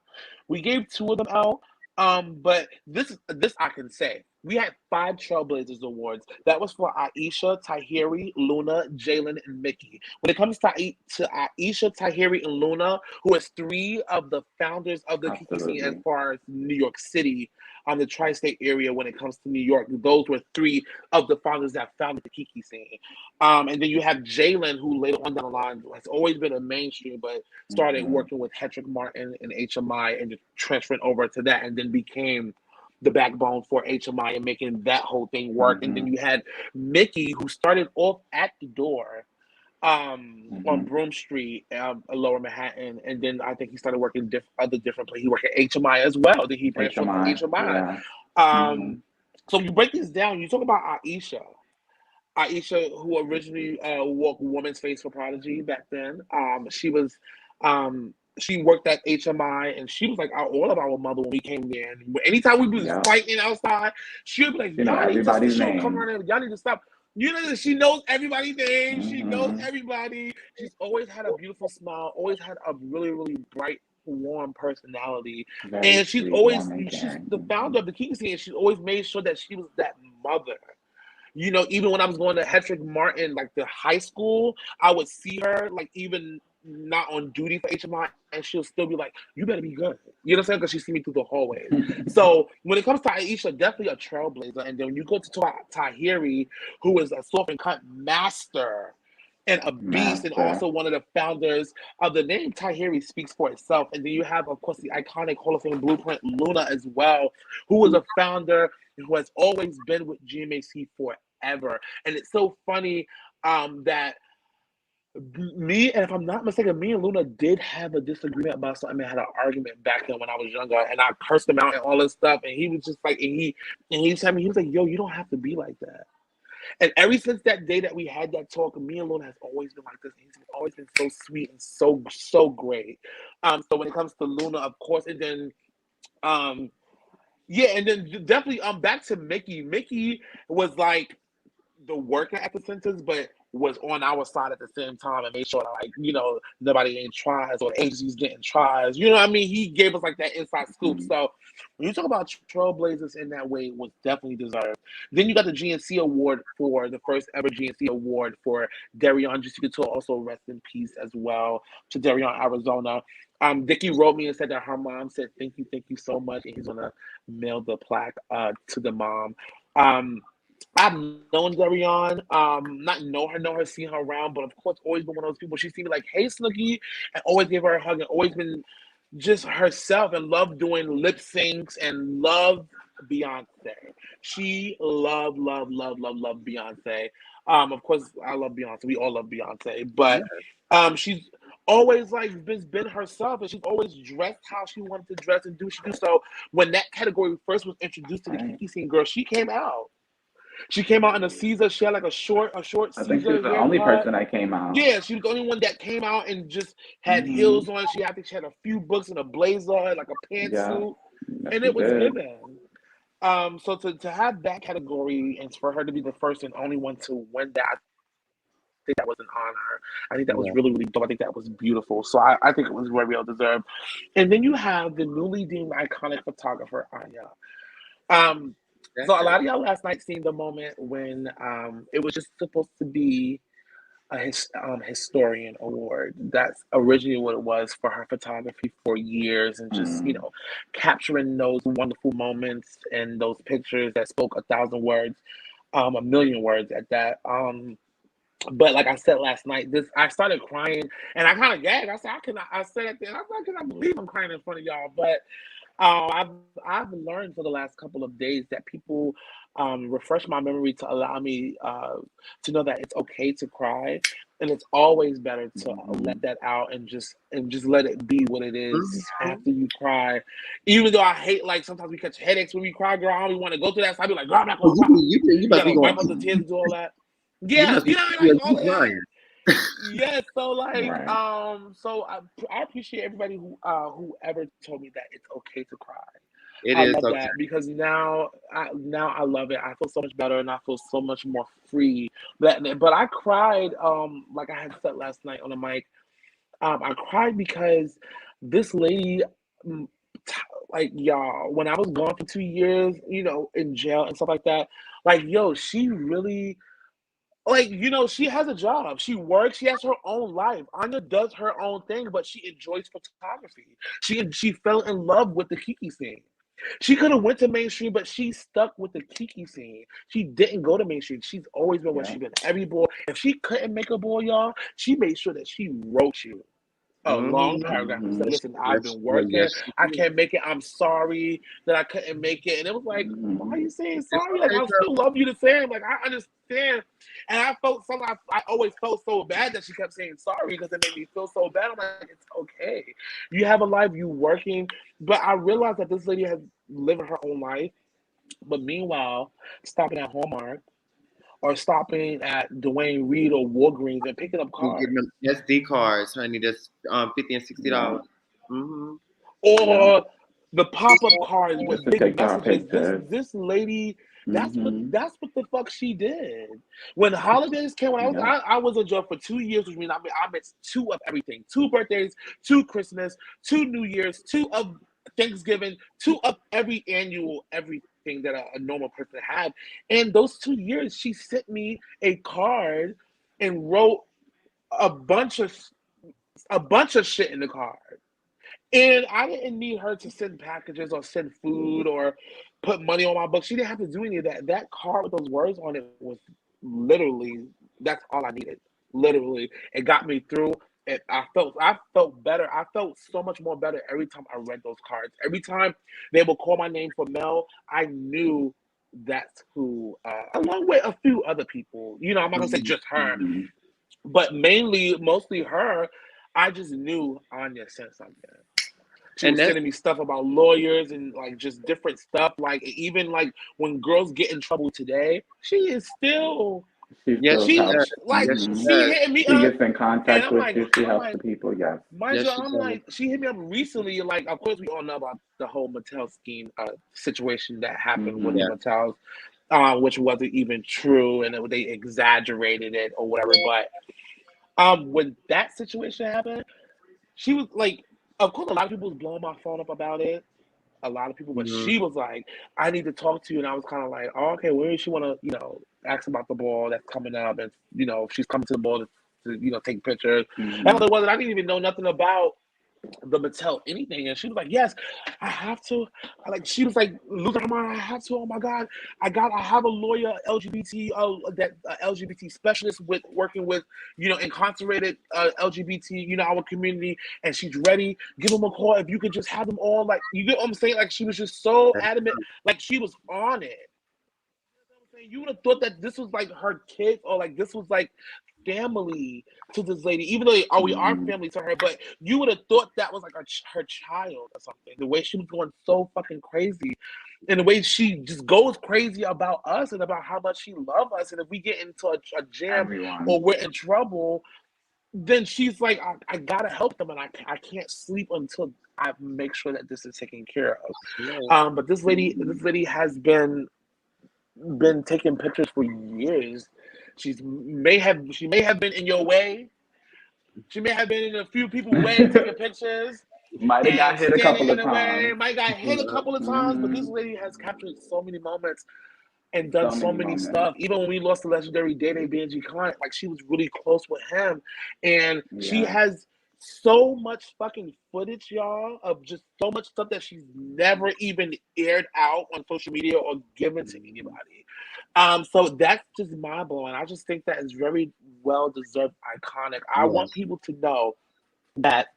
We gave two of them out. But this I can say. We had five Trailblazers awards. That was for Aisha, Tahiri, Luna, Jalen, and Mickey. When it comes to Aisha, Tahiri, and Luna, who is three of the founders of the Kiki scene as Absolutely. far as New York City, on the tri-state area when it comes to New York, those were three of the founders that founded the Kiki scene. And then you have Jalen, who later on down the line has always been a mainstream, but started Hmm. working with Hedrick Martin and HMI and just transferred over to that and then became the backbone for HMI and making that whole thing work. And then Hmm. you had Mickey, who started off at the door on Hmm. Broome Street, Lower Manhattan, and then I think he started working other different places. He worked at HMI as well. Then he branched off to HMI. HMI. Yeah. Hmm. So you break this down. You talk about Aisha. Aisha, who originally wore Woman's Face for Prodigy back then. She worked at HMI, and she was like all of our mother when we came there. And anytime we was Yep. fighting outside, she would be like, She know "Y'all need to everybody's she would come name. around and y'all need to stop." You know, she knows everybody's name. She knows Hmm. everybody. She's always had a beautiful smile. Always had a really, really bright, warm personality, Very and sweet, warm, and she's caring. the Hmm. founder of the Kiki scene. And she's always made sure that she was that mother. You know, even when I was going to Hedrick Martin, like the high school, I would see her, like even not on duty for HMI, and she'll still be like, "You better be good." You know what I'm saying? Because she see me through the hallways. So when it comes to Aisha, definitely a trailblazer. And then when you go to Tahiri, who is a soft and cut master and a beast, and Master. also one of the founders of the name Tahiri speaks for itself. And then you have, of course, the iconic Hall of Fame blueprint Luna as well, who was a founder who has always been with GMAC forever. And it's so funny that me, and if I'm not mistaken, me and Luna did have a disagreement about something. I had an argument back then when I was younger, and I cursed him out and all this stuff. And he was just like, and he told me, he was like, "Yo, you don't have to be like that." And ever since that day that we had that talk, me and Luna has always been like this. He's always been so sweet and so great. So when it comes to Luna, of course, and then um, yeah, and then definitely back to Mickey. Mickey was like the worker at the centers, but was on our side at the same time and made sure that, like, you know, nobody ain't tries or the agencies getting tries. You know what I mean? He gave us like that inside scoop. Hmm. So when you talk about trailblazers in that way, it was definitely deserved. Then you got the GNC award for the first ever GNC award for Darion Juicy Couture. Also rest in peace as well to Darion, Arizona. Dickie wrote me and said that her mom said thank you so much, and he's gonna mail the plaque to the mom. Um, I've known Darion, not know her, seen her around, but of course, always been one of those people. She seen me like, "Hey, Snooki," and always gave her a hug, and always been just herself and love doing lip syncs and love Beyonce. She love Beyonce. Of course, I love Beyonce. We all love Beyonce, Yeah. but she's always like been herself, and she's always dressed how she wanted to dress and do she do. So when that category first was introduced to the Right. Kiki scene, girl, she came out. She came out in a Caesar. She had like a short I think she was Caesar the only haircut. person that came out. Yeah, she was the only one that came out and just had Hmm. heels on. I think she had a few books and a blazer, like a Yeah. pantsuit, Yes, and she it was did. given. So to have that category and for her to be the first and only one to win that, I think that was an honor. I think that was really, really dope. I think that was beautiful. So I think it was very well deserved. And then you have the newly deemed iconic photographer, Anya. Um, so a lot of y'all last night seen the moment when it was just supposed to be a historian award. That's originally what it was for her photography for years, and just Hmm. capturing those wonderful moments and those pictures that spoke 1,000 words, a million words at that. But like I said last night, this I started crying and I kind of gagged. I said, I cannot. I said at the end, I said, I cannot believe I'm crying in front of y'all. But I've learned for the last couple of days that people refresh my memory to allow me to know that it's okay to cry, and it's always better to Hmm. let that out and just let it be what it is Mhm. after you cry. Even though I hate, like, sometimes we catch headaches when we cry, girl. I don't even want to go through that. So I be like, girl, I'm not Well, gonna cry. you You must be gotta going. wipe up the tears and do all that. You Yeah, must be like all you of that. crying. Yes, so like, Right. so I appreciate everybody whoever told me that it's okay to cry. It I is love okay. that because now I love it. I feel so much better and I feel so much more free. But I cried, like I had said last night on the mic. I cried because this lady, mm, like y'all, when I was gone for 2 years, in jail and stuff like that, like yo, she really, like, she has a job. She works. She has her own life. Anya does her own thing, but she enjoys photography. She fell in love with the Kiki scene. She could have went to mainstream, but she stuck with the Kiki scene. She didn't go to mainstream. She's always been what Yeah. she's been. Every boy. If she couldn't make a boy, y'all, she made sure that she wrote you a long Mm-hmm. paragraph and said, Mm-hmm. "Listen, I've Yes, been well, working. yes, she I did. can't make it. I'm sorry that I couldn't make it." And it was like, "Why are Mm-hmm. you saying It's sorry? Like, okay, I girl. still love you the same. Like, I understand." And I felt something. I always felt so bad that she kept saying sorry because it made me feel so bad. I'm like, it's okay. You have a life. You working. But I realized that this lady has living her own life. But meanwhile, stopping at Hallmark or stopping at Dwayne Reed or Walgreens and picking up You give cards. them SD cards, honey. That's $50 and $60. Yeah. Mm-hmm. Yeah. Or the pop-up cards Just with to big take y'all messages. This pictures. this lady, that's what Mm-hmm. that's what the fuck she did. When holidays came, when I was Yep. I was in jail for 2 years, which means I missed two of everything: two birthdays, two Christmas, two New Year's, two of Thanksgiving, two of every annual everything that a normal person had. And those 2 years, she sent me a card and wrote a bunch of a bunch of shit in the card. And I didn't need her to send packages or send food or put money on my book. She didn't have to do any of that. That card with those words on it was literally that's all I needed. Literally, it got me through. I felt better. I felt so much more better every time I read those cards. Every time they would call my name for Mel, I knew that's who. Along with a few other people. I'm not gonna say just her, Mm-hmm. but mostly her. I just knew Anya sent something. She And was that's sending me stuff about lawyers and like just different stuff. Like even like when girls get in trouble today, she is still She yes, still she she helps. does. like Yes, she Mm-hmm. she does. hitting me She up, gets in and contact I'm with like you. She I'm helps the like people. Yes. mind Yes, you, she I'm does. like she hit me up recently. Like of course we all know about the whole Mattel scheme situation that happened with the Mm-hmm. Yeah. Mattels, which wasn't even true, and they exaggerated it or whatever. But when that situation happened, she was like, of course, a lot of people was blowing my phone up about it, a lot of people, but Mm-hmm. she was like, I need to talk to you. And I was kind of like, oh, okay, where does she want to, ask about the ball that's coming up? And, if she's coming to the ball to take pictures. And Mm-hmm. it wasn't, I didn't even know nothing about the Mattel anything. And she was like, yes, I have to. Like, she was like, losing her mind. I have to. Oh my God. I have a lawyer, LGBT, LGBT specialist with working with, incarcerated LGBT, our community. And she's ready. Give them a call. If you could just have them all, like, you get what I'm saying? Like, she was just so adamant. Like, she was on it. You would have thought that this was like her kids or like this was like family to this lady, even though we are Mm-hmm. family to her, but you would have thought that was like her child or something. The way she was going so fucking crazy, and the way she just goes crazy about us and about how much she loves us, and if we get into a jam Everyone. or we're in trouble, then she's like, I gotta help them, and I can't sleep until I make sure that this is taken care of. Yeah. But this lady, Mm-hmm. this lady has been taking pictures for years. She may have been in your way. She may have been in a few people's way taking pictures Might have got and hit a standing couple in of the way. times. Might got hit a couple of times, but this Mm-hmm. lady has captured so many moments and done So so many many moments. stuff. Even when we lost the legendary Day Day Benji client, like she was really close with him, and she Yeah. has so much fucking footage, y'all, of just so much stuff that she's never even aired out on social media or given to anybody. So that's just mind blowing. I just think that is very well deserved, iconic. I want Yes. people to know that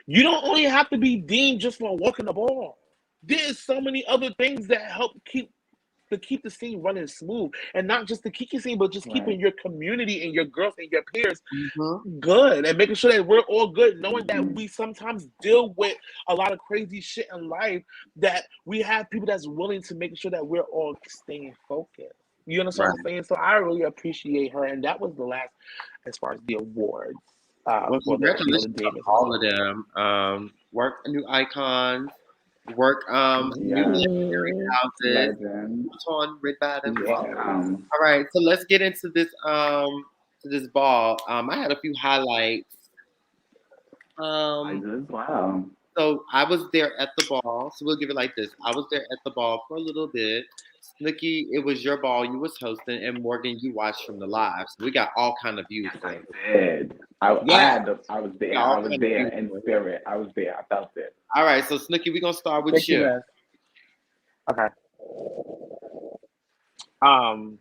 you don't only have to be deemed just for walking the ball. There's so many other things that help keep the scene running smooth, and not just the Kiki scene, but just Right. keeping your community and your girls and your peers Mm-hmm. good, and making sure that we're all good, knowing that Mm-hmm. we sometimes deal with a lot of crazy shit in life, that we have people that's willing to make sure that we're all staying focused. You understand what I'm Right. saying? So I really appreciate her, and that was the last as far as the awards Well, for the congratulations to Davis all of Award. them. Work new icons. Work new Yes. legendary Mhm. houses. Legend. Torn rid by them Yes. all. All right, so let's get into this ball. I had a few highlights I Um, do as well. so I was there at the ball. So we'll give it like this. I was there at the ball for a little bit. Snooki, it was your ball. You was hosting, and Morgan, you watched from the live. So we got all kind of views Yes, for I it. did. I Yeah, had to, I was we got there. I all was kind of there views in for it. spirit. I was there. I felt it. All right, so Snooki, we're gonna start with Thank you, you. guys. Okay. Um.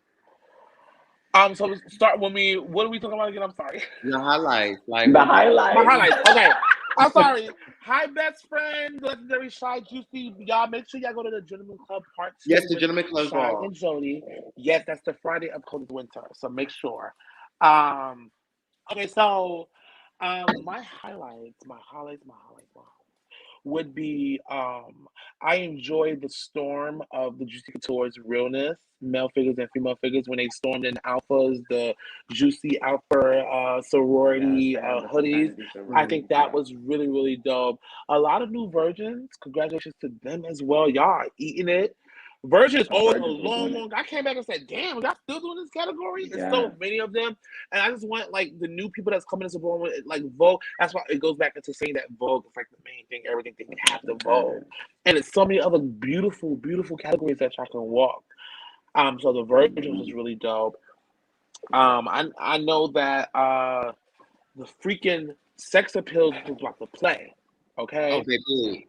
So start when we. What are we talking about again? I'm sorry. Your highlights, like The what? My highlights. highlights. Okay. I'm sorry. Hi, best friend, legendary Shy Juicy. Y'all make sure y'all go to the Gentleman Club Part Yes, 2 the with Gentleman Club Shy ball. and Jody. Yes, that's the Friday of Cold Winter. So make sure. Um. Okay. So, my highlights would be I enjoyed the storm of the Juicy Couture's realness, male figures and female figures when they stormed in alphas, the Juicy Alpha Yes, sorority they have the hoodies. fraternity I think sorority. that Yeah. was really, really dope. A lot of new virgins. Congratulations to them as well. Y'all are eating it. Virgin is The always a Virgins were long, doing it. long. I came back and said, "Damn, y'all still doing this category?" It's Yes. so many of them, and I just want like the new people that's coming into Vogue, like Vogue. That's why it goes back into saying that Vogue is like the main thing. Everything they have to Vogue, and it's so many other beautiful, beautiful categories that y'all can walk. So the Virgins was Mhm. really dope. I know that the freaking sex appeals was about to play. Oh, Okay, baby,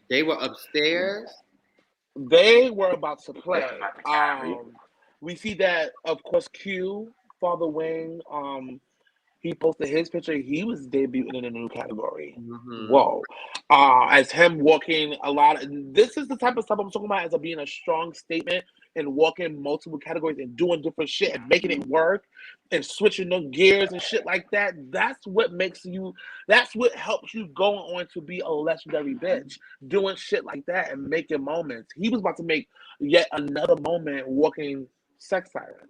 they were upstairs. they were about to They was play. about to carry. We see that, of course, Q, Father Wing, he posted his picture. He was debuting in a new category. Mm-hmm. Whoa. As him walking a lot. This is the type of stuff I'm talking about as being a strong statement and walking multiple categories and doing different shit and making it work and switching the gears and shit like that. That's what helps you go on to be a legendary bitch. Doing shit like that and making moments. He was about to make yet another moment walking sex siren.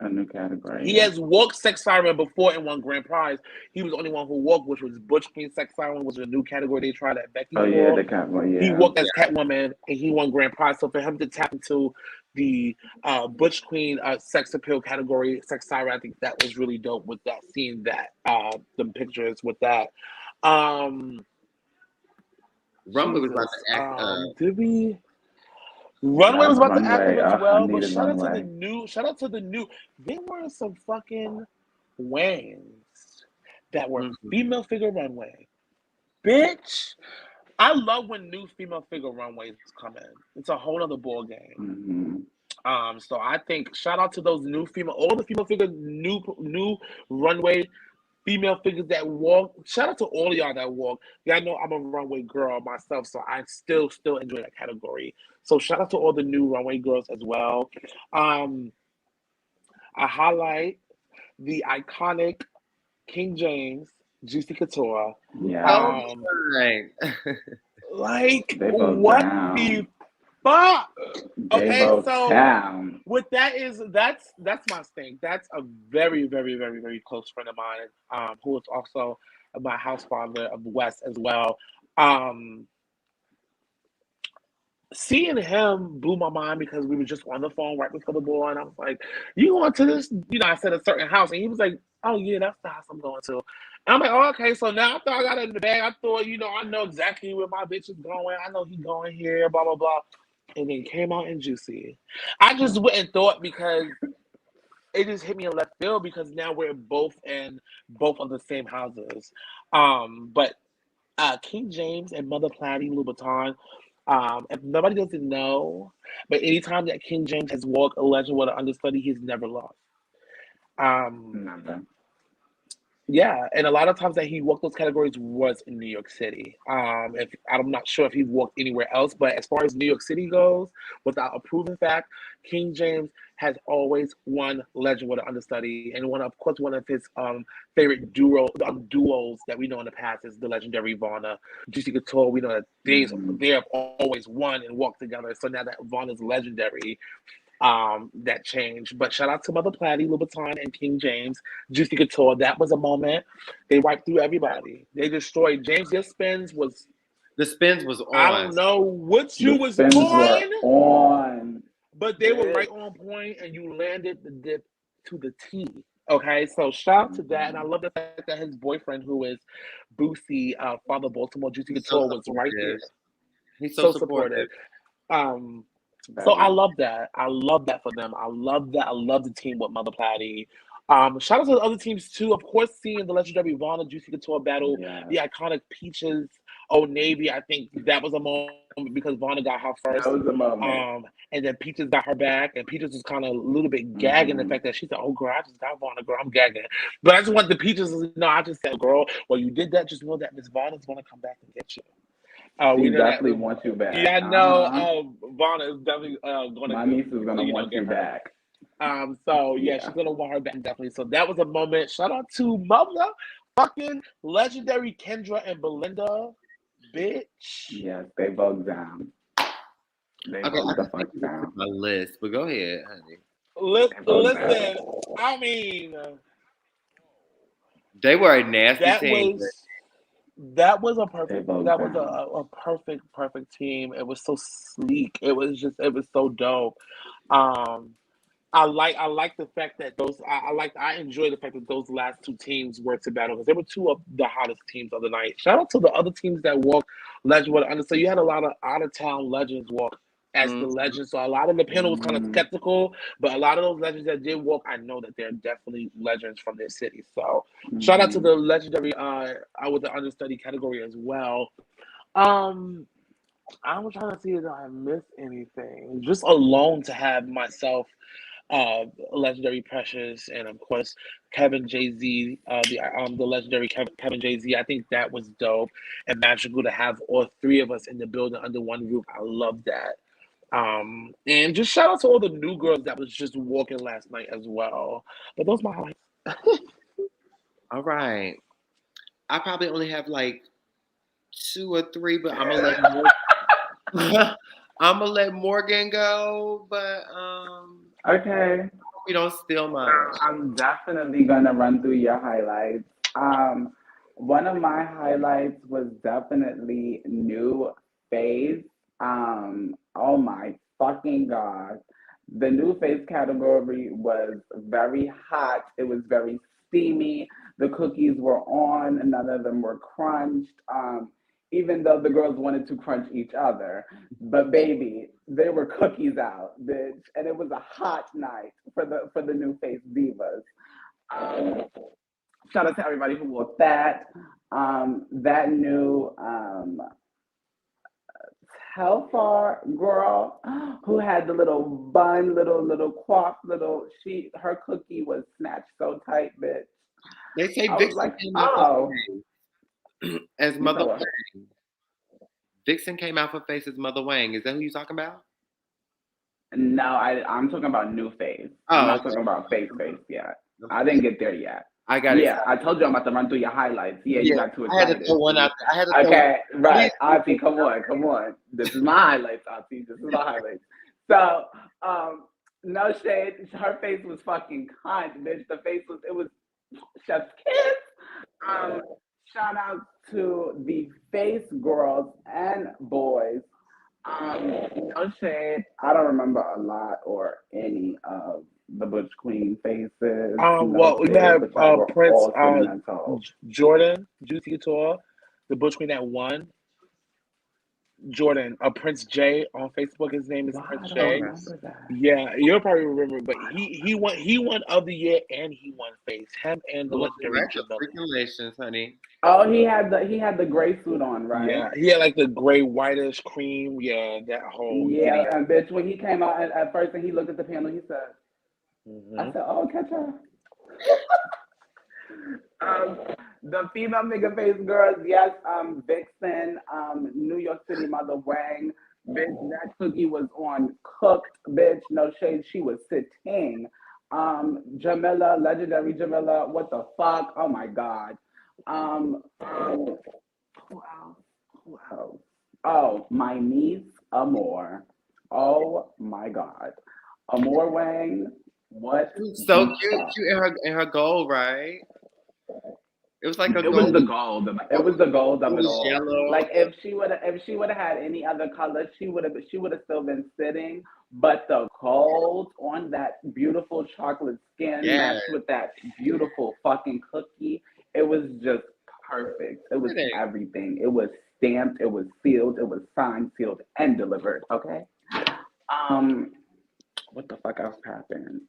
A new category. He Yeah. has walked Sex Siren before and won grand prize. He was the only one who walked, which was Butch Queen Sex Siren, which was a new category they tried at Becky Oh yeah, for. the cat one. He Yeah. walked as Catwoman and he won grand prize. So for him to tap into the Butch Queen sex appeal category, Sex Siren, I think that was really dope with that, seeing that, the pictures with that. Um, Rumble was about Jesus. to act up. Did we? Runway Yep. was about to act up Runway. as I well, but needed runway. shout out to the new. There were some fucking wangs that were Mm-hmm. female figure runway. Bitch, I love when new female figure runways come in. It's a whole other ball game. Hmm. So I think shout out to those all the female figure new runway female figures that walk. Shout out to all of y'all that walk. Yeah, I know I'm a runway girl myself, so I still enjoy that category. So shout out to all the new runway girls as well. Um, I highlight the iconic King James Juicy Couture. Yeah. Oh Um, my! like They both what the down. fuck? They Okay, both so down. with that is that's my thing. That's a very, very, very, very close friend of mine, who is also my house father of West as well. Um, Seeing him blew my mind because we were just on the phone right before the ball, and I was like, "You going to this?" I said a certain house, and he was like, "Oh yeah, that's the house I'm going to." And I'm like, "Oh, okay." So now after I got it in the bag, I thought, I know exactly where my bitch is going. I know he going here, blah blah blah. And then came out in Juicy. I just wouldn't thought because it just hit me in left field because now we're both in both of the same houses. But King James and Mother Platy Louboutin. If nobody doesn't know, but anytime that King James has walked a legend with an understudy, he's never lost. Um, Remember. yeah, and a lot of times that he walked those categories was in New York City. If I'm not sure if he walked anywhere else, but as far as New York City goes, without a proven fact, King James has always won Legend with an understudy, and one of his favorite duos that we know in the past is the legendary Vonna, Juicy Couture. We know that Hmm. they have always won and walked together. So now that Vonna's legendary, that changed. But shout out to Mother Platy, Louboutin, and King James, Juicy Couture. That was a moment. They wiped through everybody. They destroyed James. Your spins was, The spins was I on. don't know what you The was spins were on, on. but they were Bitch. right on point, and you landed the dip to the T. Okay, so shout out to that, and I love the fact that his boyfriend, who is Boosie, Father Baltimore, Juicy He's so Couture, was right there, supportive. He's so so supportive. supportive. Um, so I Very. love that. I love that for them. I love that. I love the team with Mother Patty. Shout out to the other teams too. Of course, seeing the legendary Vaughn and Juicy Couture battle, Yeah. the iconic Peaches, Old Navy. I think that was a moment because Vaughn got her first. That was a moment. And then Peaches got her back, and Peaches was kind of a little bit gagging the Hmm. fact that she said, "Oh, girl, I just got Vaughn, girl, I'm gagging." But I just want the Peaches. No, I just said, "Girl, well, you did that. Just know that Miss Vaughn is going to come back and get you." She We know that. definitely wants you back. Yeah, I know. Uh-huh. Vaughn is definitely gonna, My niece is gonna want get you her. back. So yeah, she's Yeah. gonna want her back definitely. So that was a moment. Shout out to mother fucking legendary Kendra and Belinda, bitch. Yes, they both down. They Okay, I both the just fuck think this is down. my list, but go ahead, honey. They both down. Listen, I mean, They were a nasty that team. was that was a They perfect both that was down. a perfect team. It was so sleek. It was so dope. Um, I like the fact that I enjoy the fact that those last two teams were to battle because they were two of the hottest teams of the night. Shout out to the other teams that walked legend with under. So you had a lot of out of town legends walk as the Mhm. legends. So a lot of the panel was kind of Mm, skeptical, but a lot of those legends that did walk, I know that they're definitely legends from their city. So shout out to hmm. the legendary I with the understudy category as well. Um I was trying to see if I missed anything. Just alone to have myself legendary Precious, and of course Kevin Jay Z, the legendary Kevin Jay Z. I think that was dope and magical to have all three of us in the building under one roof. I love that. And just shout out to all the new girls that was just walking last night as well. But those my highlights. All right. I probably only have like two or three, but I'm gonna let Morgan, I'm gonna let Morgan go. But Okay. we don't steal mine. I'm definitely gonna run through your highlights. Um, One of my highlights was definitely new phase. Oh my fucking god. The new phase category was very hot. It was very steamy. The cookies were on, none of them were crunched. Even though the girls wanted to crunch each other. But baby, there were cookies out, bitch, and it was a hot night for the new face divas. Um, Shout out to everybody who wore that. That new Telfar girl who had the little bun, little quaff, little her cookie was snatched so tight, bitch. They say I was Vixen like, came out for oh, face as you said Mother what? Wang. Vixen came out for face as Mother Wang. Is that who you talking about? No, I'm talking about new face. I'm Oh, not okay. talking about face yet. I'm I sorry. didn't get there yet. I got Yeah, excited. I told you I'm about to run through your highlights. Yeah, you Yeah, got too I had to throw excited. one out See? there. I had to throw one. Okay, right. Please, Auntie, come on, come on. This is my highlights, Auntie. This is my highlights. So, no shade. Her face was fucking cunt, bitch. It was chef's kiss. Um, Shout out to the face girls and boys. No shade. I don't remember a lot or any of the Butch Queen faces. No Well, you shade, have but y'all were Prince awesome mental. Jordan, Juicy Couture, the Bush Queen that won. Jordan, Prince J on Facebook. His name is Why Prince I don't J. okay. remember that? Yeah, you'll probably remember, but Why I he won of the year and he won face. Him and the Well, legendary Jamila. congratulations, honey. Oh, he had the gray suit on, right? Yeah, he had like the gray whitish cream. Yeah, that whole Yeah, giddy. and bitch, when he came out at first and he looked at the panel, he said, I Hmm. said, oh, catch her. Um, the female nigga face girls, yes, Vixen, New York City Mother Wang, bitch, that cookie was on cooked, bitch, no shade, she was sitting. Jamila, legendary Jamila, what the fuck? Oh my god. Who else? Who else? Oh, my niece, Amore. Oh my god. Amore Wang, what So the cute, fuck? cute in her gold, right? It was like a It was the golden. gold. It was the gold It of it was all. yellow. Like if she would have had any other color, she would have still been sitting. But the gold on that beautiful chocolate skin Yeah. matched with that beautiful fucking cookie, it was just perfect. It was Pretty. everything. It was stamped. It was sealed. It was signed, sealed, and delivered. Okay. Um, what the fuck else happened?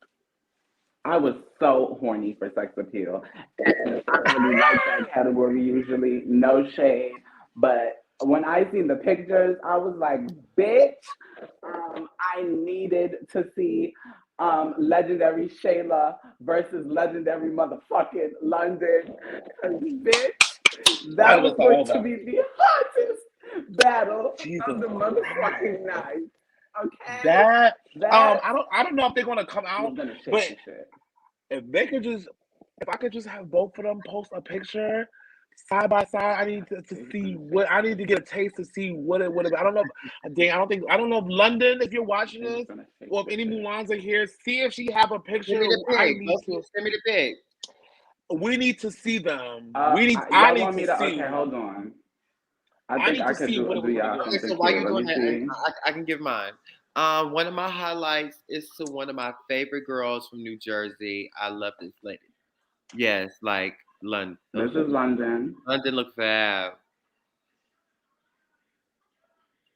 I was so horny for sex appeal. And I don't really like that category usually, no shade. But when I seen the pictures, I was like, bitch, I needed to see legendary Shayla versus legendary motherfucking London. 'Cause, bitch, I that was was going to over. be the hottest battle of Jesus the motherfucking Christ. night. Okay? That That I don't know if they're gonna come was out, gonna shake but some shit. if I could just have both of them post a picture side by side, I need to see what I need to get a taste to see what it would have. I don't know. I don't know if London, if you're watching They was this, gonna shake or if some any shit. Mulans are here, see if she have a Send picture. me the I pic. need Both of you to. send me the pic. We need to see them. I Y'all need want to me to? Okay, see. hold on. I I think need I to could see what it do was gonna y'all go. Okay, something so while cute. you're Let doing me that, see. I can give mine. One of my highlights is to one of my favorite girls from New Jersey. I love this lady. Yes, like London. This is London. London look fab.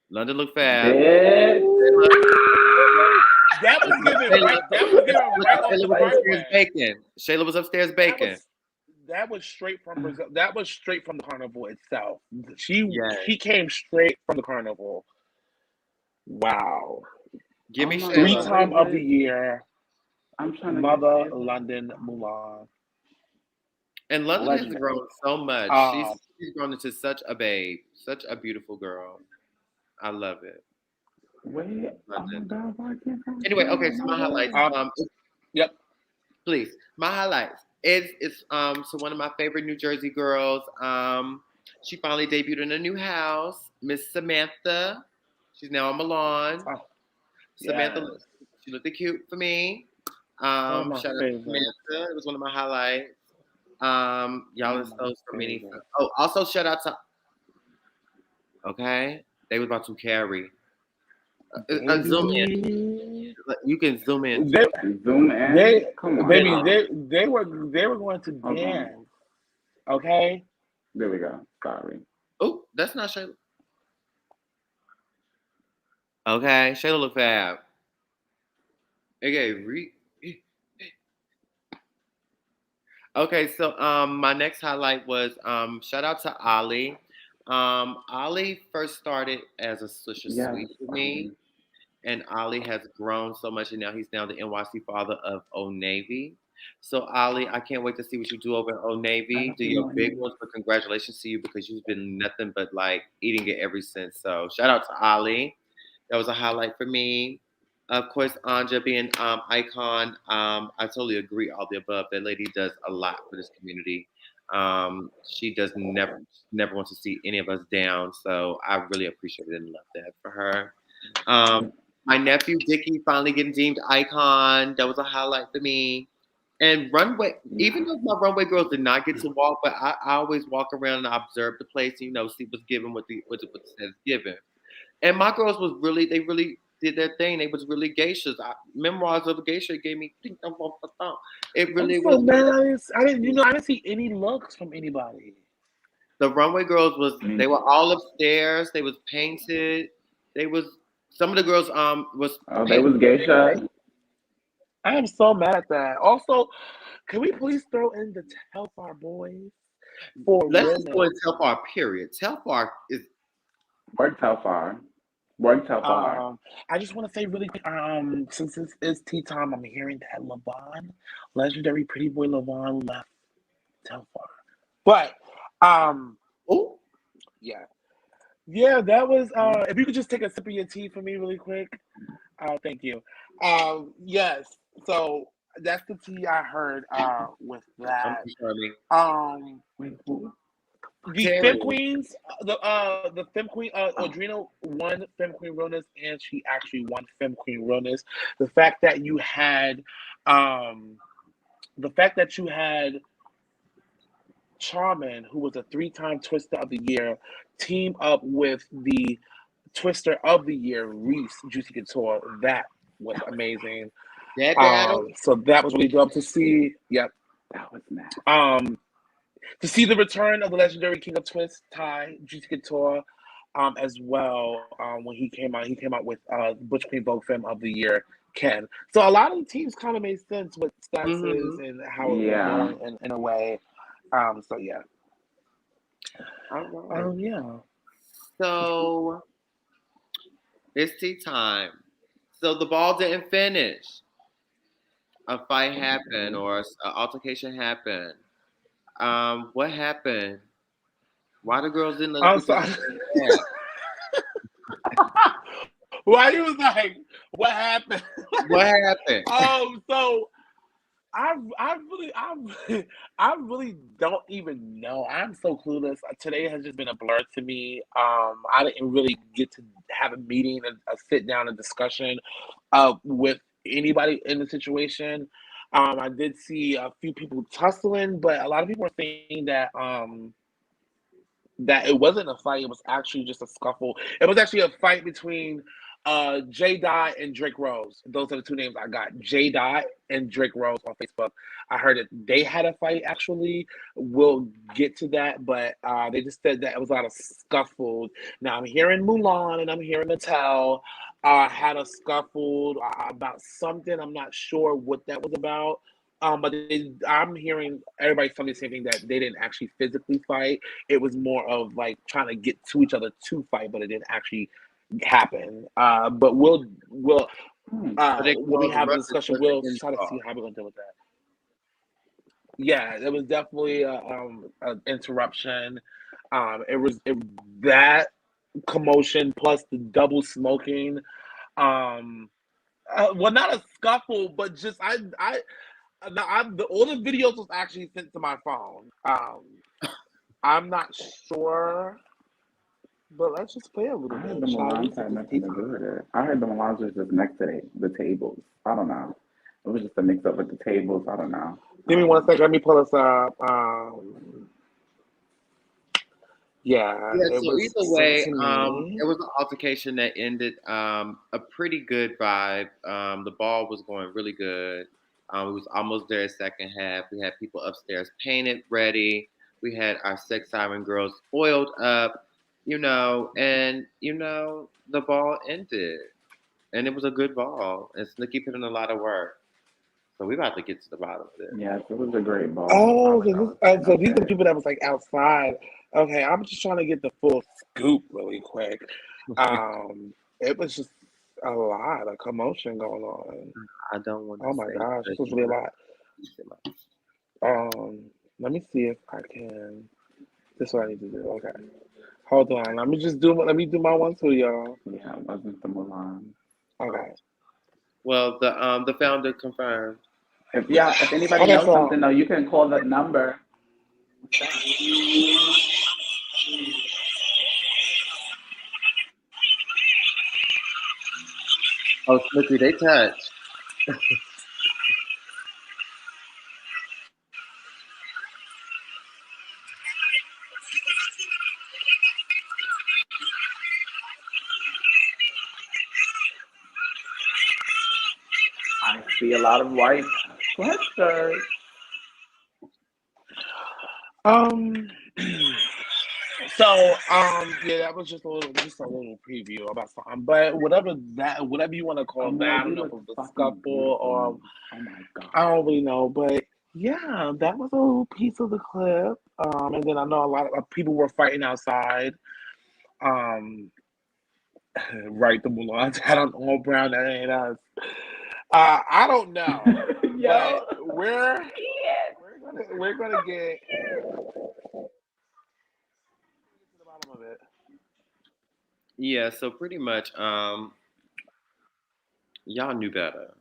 London look fab. Bitch. That was given Shayla, right. That was given right off Shayla the was upstairs runway. baking. Shayla was upstairs That baking. was that was straight from Brazil. That was straight from the carnival itself. Yes. She came straight from the carnival. Wow. Give Oh me my Three god, Shayla. time of the wait. year, I'm trying to get Mother Shayla. London Mulan. And London has Legend. grown so much. Um, She's grown into such a babe, such a beautiful girl. I love it. Wait. Oh my London. god, why can't I Anyway, see okay, oh so my my highlights. god. yep. Please, my highlights. It's so one of my favorite New Jersey girls. She finally debuted in a new house, Miss Samantha. She's now on Milan. Oh, Samantha, yes. she looked cute for me. One of my Shout out to favorites. Samantha. It was one of my highlights. Y'all One are of my so many. favorites. Oh, also shout out to. Okay, they was about to carry. Zoom in. Baby. You can zoom in. They, Zoom in. they, Come on baby, now. they were going to Hold on. dance. Okay. There we go. Sorry. Oh, that's not Shayla. Okay, Shayla look fab. Okay, okay, so my next highlight was shout out to Ali. Ali first started as a Swisher Yes, Sweet with me, and Ali has grown so much, and now he's now the NYC father of Old Navy. So Ali, I can't wait to see what you do over at Old I Navy. have Do to your know big you. ones, but congratulations to you because you've been nothing but like eating it ever since. So shout out to Ali. That was a highlight for me. Of course, Anja being icon. I totally agree. All the above. That lady does a lot for this community. She does never wants to see any of us down. So I really appreciate it and love that for her. Um, my nephew Dickie finally getting deemed icon. That was a highlight for me. And runway, even though my runway girls did not get to walk, but I always walk around and observe the place, and, see what's given, what the says given. And my girls was really, they really did their thing. They was really geishas. Memoirs of a geisha gave me, it I'm really so was. nice. I didn't see any looks from anybody. The runway girls Me they were too. all upstairs. They was painted. They was, some of the girls was Oh, they painted. was geisha. I am so mad at that. Also, can we please throw in the Telfar boys for Let's just go women? and Telfar, period. Telfar is, Worked how far? Worked how far? Um, I just want to say really quick, since this is tea time, I'm hearing that Levon, legendary pretty boy Levon left Telfar. But, oh, yeah. Yeah, that was, if you could just take a sip of your tea for me really quick. Thank you. Yes. So that's the tea I heard, with I'm that. confirming. Um, Wait, who? The Femme Terry. Queens, the Femme Queen, Audrina won Femme Queen Realness, and she actually won Femme Queen Realness. The fact that you had, um, the fact that you had Charmin, who was a 3-time Twister of the Year, team up with the Twister of the Year, Reese Juicy Couture. That was amazing. That battle. So that was really dope to see. Yep. That was mad. To see the return of the legendary King of Twists, Ty Juicy Couture, as well. When he came out with Butch Queen Vogue Femme of the Year, Ken. So a lot of the teams kind of made sense with statuses and how it was Yeah. going in a way. So yeah. All right. Yeah. So it's tea time. So the ball didn't finish. A fight happened or an altercation happened. What happened? Why the girls didn't let the I'm people sorry. get Why you was like, what happened? What happened? So I really don't even know. I'm so clueless. Today has just been a blur to me. I didn't really get to have a meeting, a sit down, a discussion with anybody in the situation. I did see a few people tussling, but a lot of people are saying that that it wasn't a fight. It was actually just a scuffle. It was actually a fight between J Dot and Drake Rose. Those are the two names I got. J Dot and Drake Rose on Facebook. I heard that they had a fight actually. We'll get to that, but they just said that it was a lot of scuffle. Now I'm hearing Mulan and I'm hearing Mattel had a scuffle about something. I'm not sure what that was about. But I'm hearing everybody telling me the same thing, that they didn't actually physically fight. It was more of like trying to get to each other to fight, but it didn't actually happen. But we'll when we have the discussion, we'll try to see how we're gonna deal with that. Yeah, it was definitely an interruption. That commotion plus the double smoking. Well, not a scuffle, but just all the videos was actually sent to my phone. I'm not sure, but let's just play a little I heard bit. the Shall we? Milans had nothing to do with it. I heard the Milans was just next to the tables. I don't know. It was just a mix up with the tables. I don't know. Give me 1 second. Let me pull this up. Yeah, Yeah, it so was either sent way, to me. it was an altercation that ended a pretty good vibe. The ball was going really good. It was almost there second half. We had people upstairs painted ready. We had our sex siren girls oiled up, and the ball ended, and it was a good ball. And Snooki put in a lot of work, so we about to get to the bottom of this. Yes, it was a great ball. Oh, so these are the people that was like outside. Okay, I'm just trying to get the full scoop really quick. It was just a lot of commotion going on. I don't want to Oh my say, gosh, but this was really a lot. Let me see if I can. This is what I need to do. Okay, hold on. Let me do my one too, y'all. Yeah, it wasn't the Milan. Okay. well, the founder confirmed. If anybody Okay, knows so something though, you can call that number. Oh, Snooki, they touched. I see a lot of white sweatshirts. um. Yeah, that was just a little preview about something. But whatever you want to call that, I Amor, don't you know if look it was a fucking scuffle beautiful. or Oh my god. I don't really know. But yeah, that was a little piece of the clip. And then I know a lot of people were fighting outside. Um, right, the Mulan's had on all brown. That ain't us. I don't know, Yo. but we're gonna get to the bottom of it. Yeah, so pretty much, y'all knew better.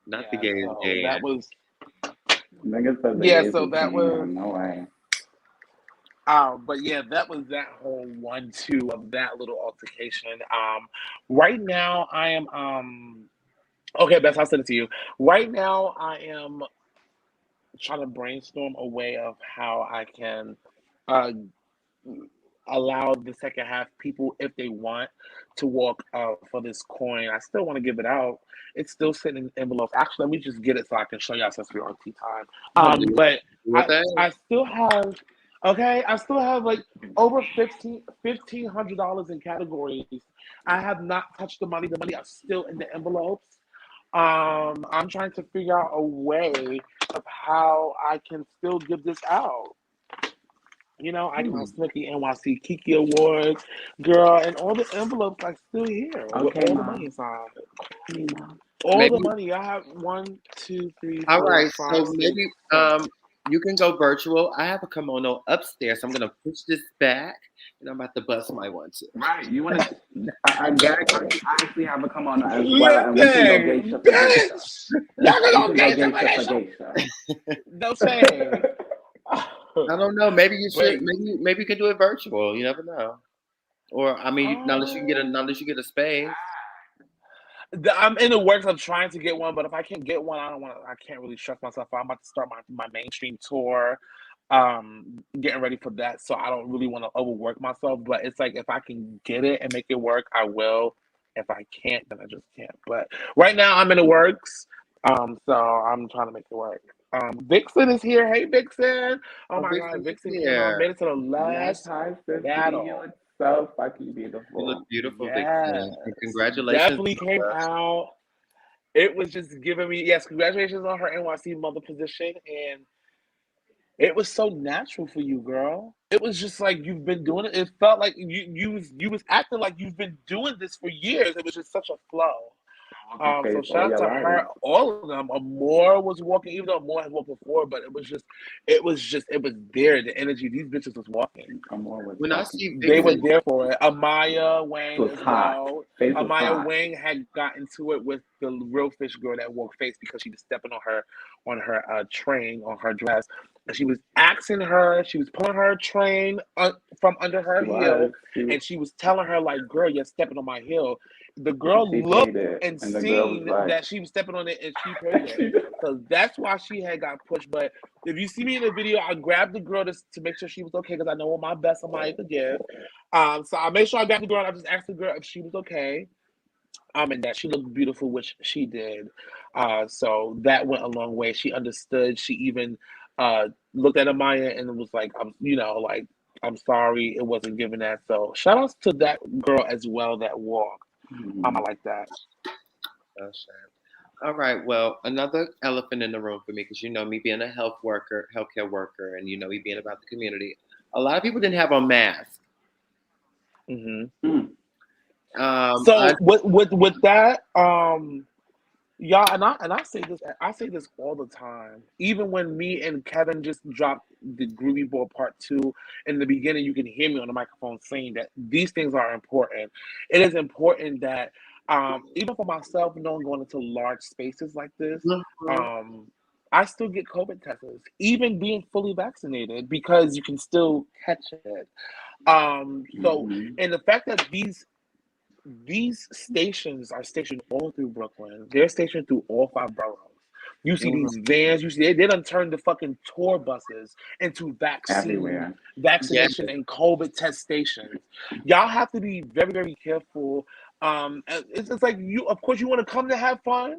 Not the Yeah, gay is so gay. that was Niggas said the yeah, gays so was that gay, was man. No way. but yeah, that was that whole 1-2 of that little altercation. Right now I am okay, Beth, I'll send it to you. Right now I am trying to brainstorm a way of how I can uh, allow the second half people, if they want, to walk for this coin. I still want to give it out. It's still sitting in envelopes. Actually, let me just get it so I can show y'all since we're on tea time. Oh, do But what that? I still have, okay, I still have like over $1,500 in categories. I have not touched the money. The money are still in the envelopes. I'm trying to figure out a way of how I can still give this out. You know, I got Snookie NYC Kiki Awards, girl, and all the envelopes are still here with Okay, all the money mom. inside. Hey, mom. All the Maybe. money. I have one, two, three, All four, right. five, So six, maybe seven. you can go virtual. I have a kimono upstairs. So I'm gonna push this back, and I'm about to bust my one too. Right. You want to? I get it. I actually have a kimono as well, and we can go Listen, geisha for geisha. bitch, y'all can We go can go get geisha for information. geisha. No shade. I don't know. Maybe you But should. Maybe you can do it virtual. You never know. Or I mean, not unless you can get um, not unless you get a space. I'm in the works of trying to get one, but if I can't get one, I don't want to. I can't really stress myself out. I'm about to start my mainstream tour, getting ready for that. So I don't really want to overwork myself. But it's like if I can get it and make it work, I will. If I can't, then I just can't. But right now, I'm in the works. So I'm trying to make it work. Vixen is here. Hey, Vixen. Oh Oh, my big God, Vixen came out, here. made it to the Yes, last hi, sissy. You battle. look so fucking You look beautiful. beautiful, Yes, Vixen. And congratulations. definitely came out. It was just giving me, yes, congratulations on her NYC mother position, and it was so natural for you, girl. It was just like you've been doing it. It felt like you was acting like you've been doing this for years. It was just such a flow. Walking So faithful. shout out You're to right. her, all of them. Amore was walking, even though Amore had walked before, but it was there. The energy, these bitches was walking. Amor was When I fucking. see They were Vixen, there for it. Amaya It Wang was as hot. well. Face was Amaya hot. Wang had gotten to it with the real fish girl that wore face because she was stepping on her train, on her dress. And she was asking her, she was pulling her train from under her She was. heel, and she was telling her like, "Girl, you're stepping on my heel." The And girl she paid looked it. and And the girl was seen like, that she was stepping on it, and she paid it. she So that's why she had got pushed. But if you see me in the video, I grabbed the girl to make sure she was okay because I know what my best Amaya could give. So I made sure I grabbed the girl. And I just asked the girl if she was okay. And that she looked beautiful, which she did. So that went a long way. She understood. She even looked at Amaya and was like, like, I'm sorry, it wasn't given that. So shout outs to that girl as well that walked. I like that. oh, shit. All right. Well, another elephant in the room for me, because you know me being a healthcare worker, and you know me being about the community. A lot of people didn't have on masks. hmm Mm. I So with that, yeah, and I say this all the time. Even when me and Kevin just dropped the Groovy Boy Part Two in the beginning, you can hear me on the microphone saying that these things are important. It is important that even for myself, knowing going into large spaces like this, Mhm. um, I still get COVID tests, even being fully vaccinated, because you can still catch it. So Mm-hmm. and the fact that these stations are stationed all through Brooklyn. They're stationed through all five boroughs. You see Mhm. these vans. You see they done turned the fucking tour buses into Everywhere. Yeah. vaccination and COVID test stations. Y'all have to be very, very careful. It's like you, of course, you want to come to have fun.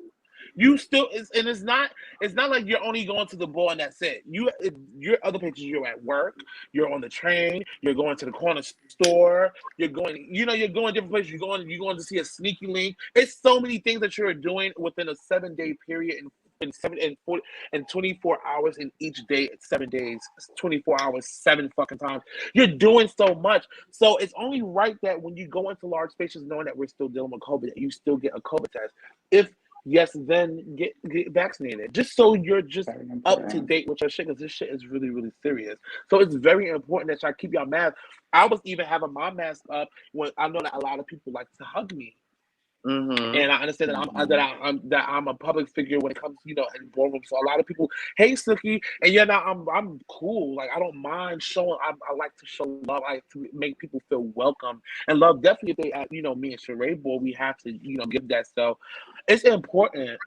You still, and it's not like you're only going to the bar and that's it. Your other places, you're at work, you're on the train, you're going to the corner store, you're going different places. You're going to see a sneaky link. It's so many things that you're doing within a 7 day period in 7 and 40 and 24 hours in each day. 7 days, 24 hours, seven fucking times. You're doing so much. So it's only right that when you go into large spaces, knowing that we're still dealing with COVID, that you still get a COVID test. If yes, then get vaccinated. Just so you're just Very up to important. date with your shit, because this shit is really, really serious. So it's very important that y'all keep your mask. I was even having my mask up when I know that a lot of people like to hug me. Mhm. And I understand that Mm-hmm. I'm a public figure when it comes, in ballroom. So a lot of people, hey Snooki, and yeah, now I'm cool. Like I don't mind showing. I like to show love. I like to make people feel welcome and love. Definitely, if they, me and Sharae boy, we have to, give that. So it's important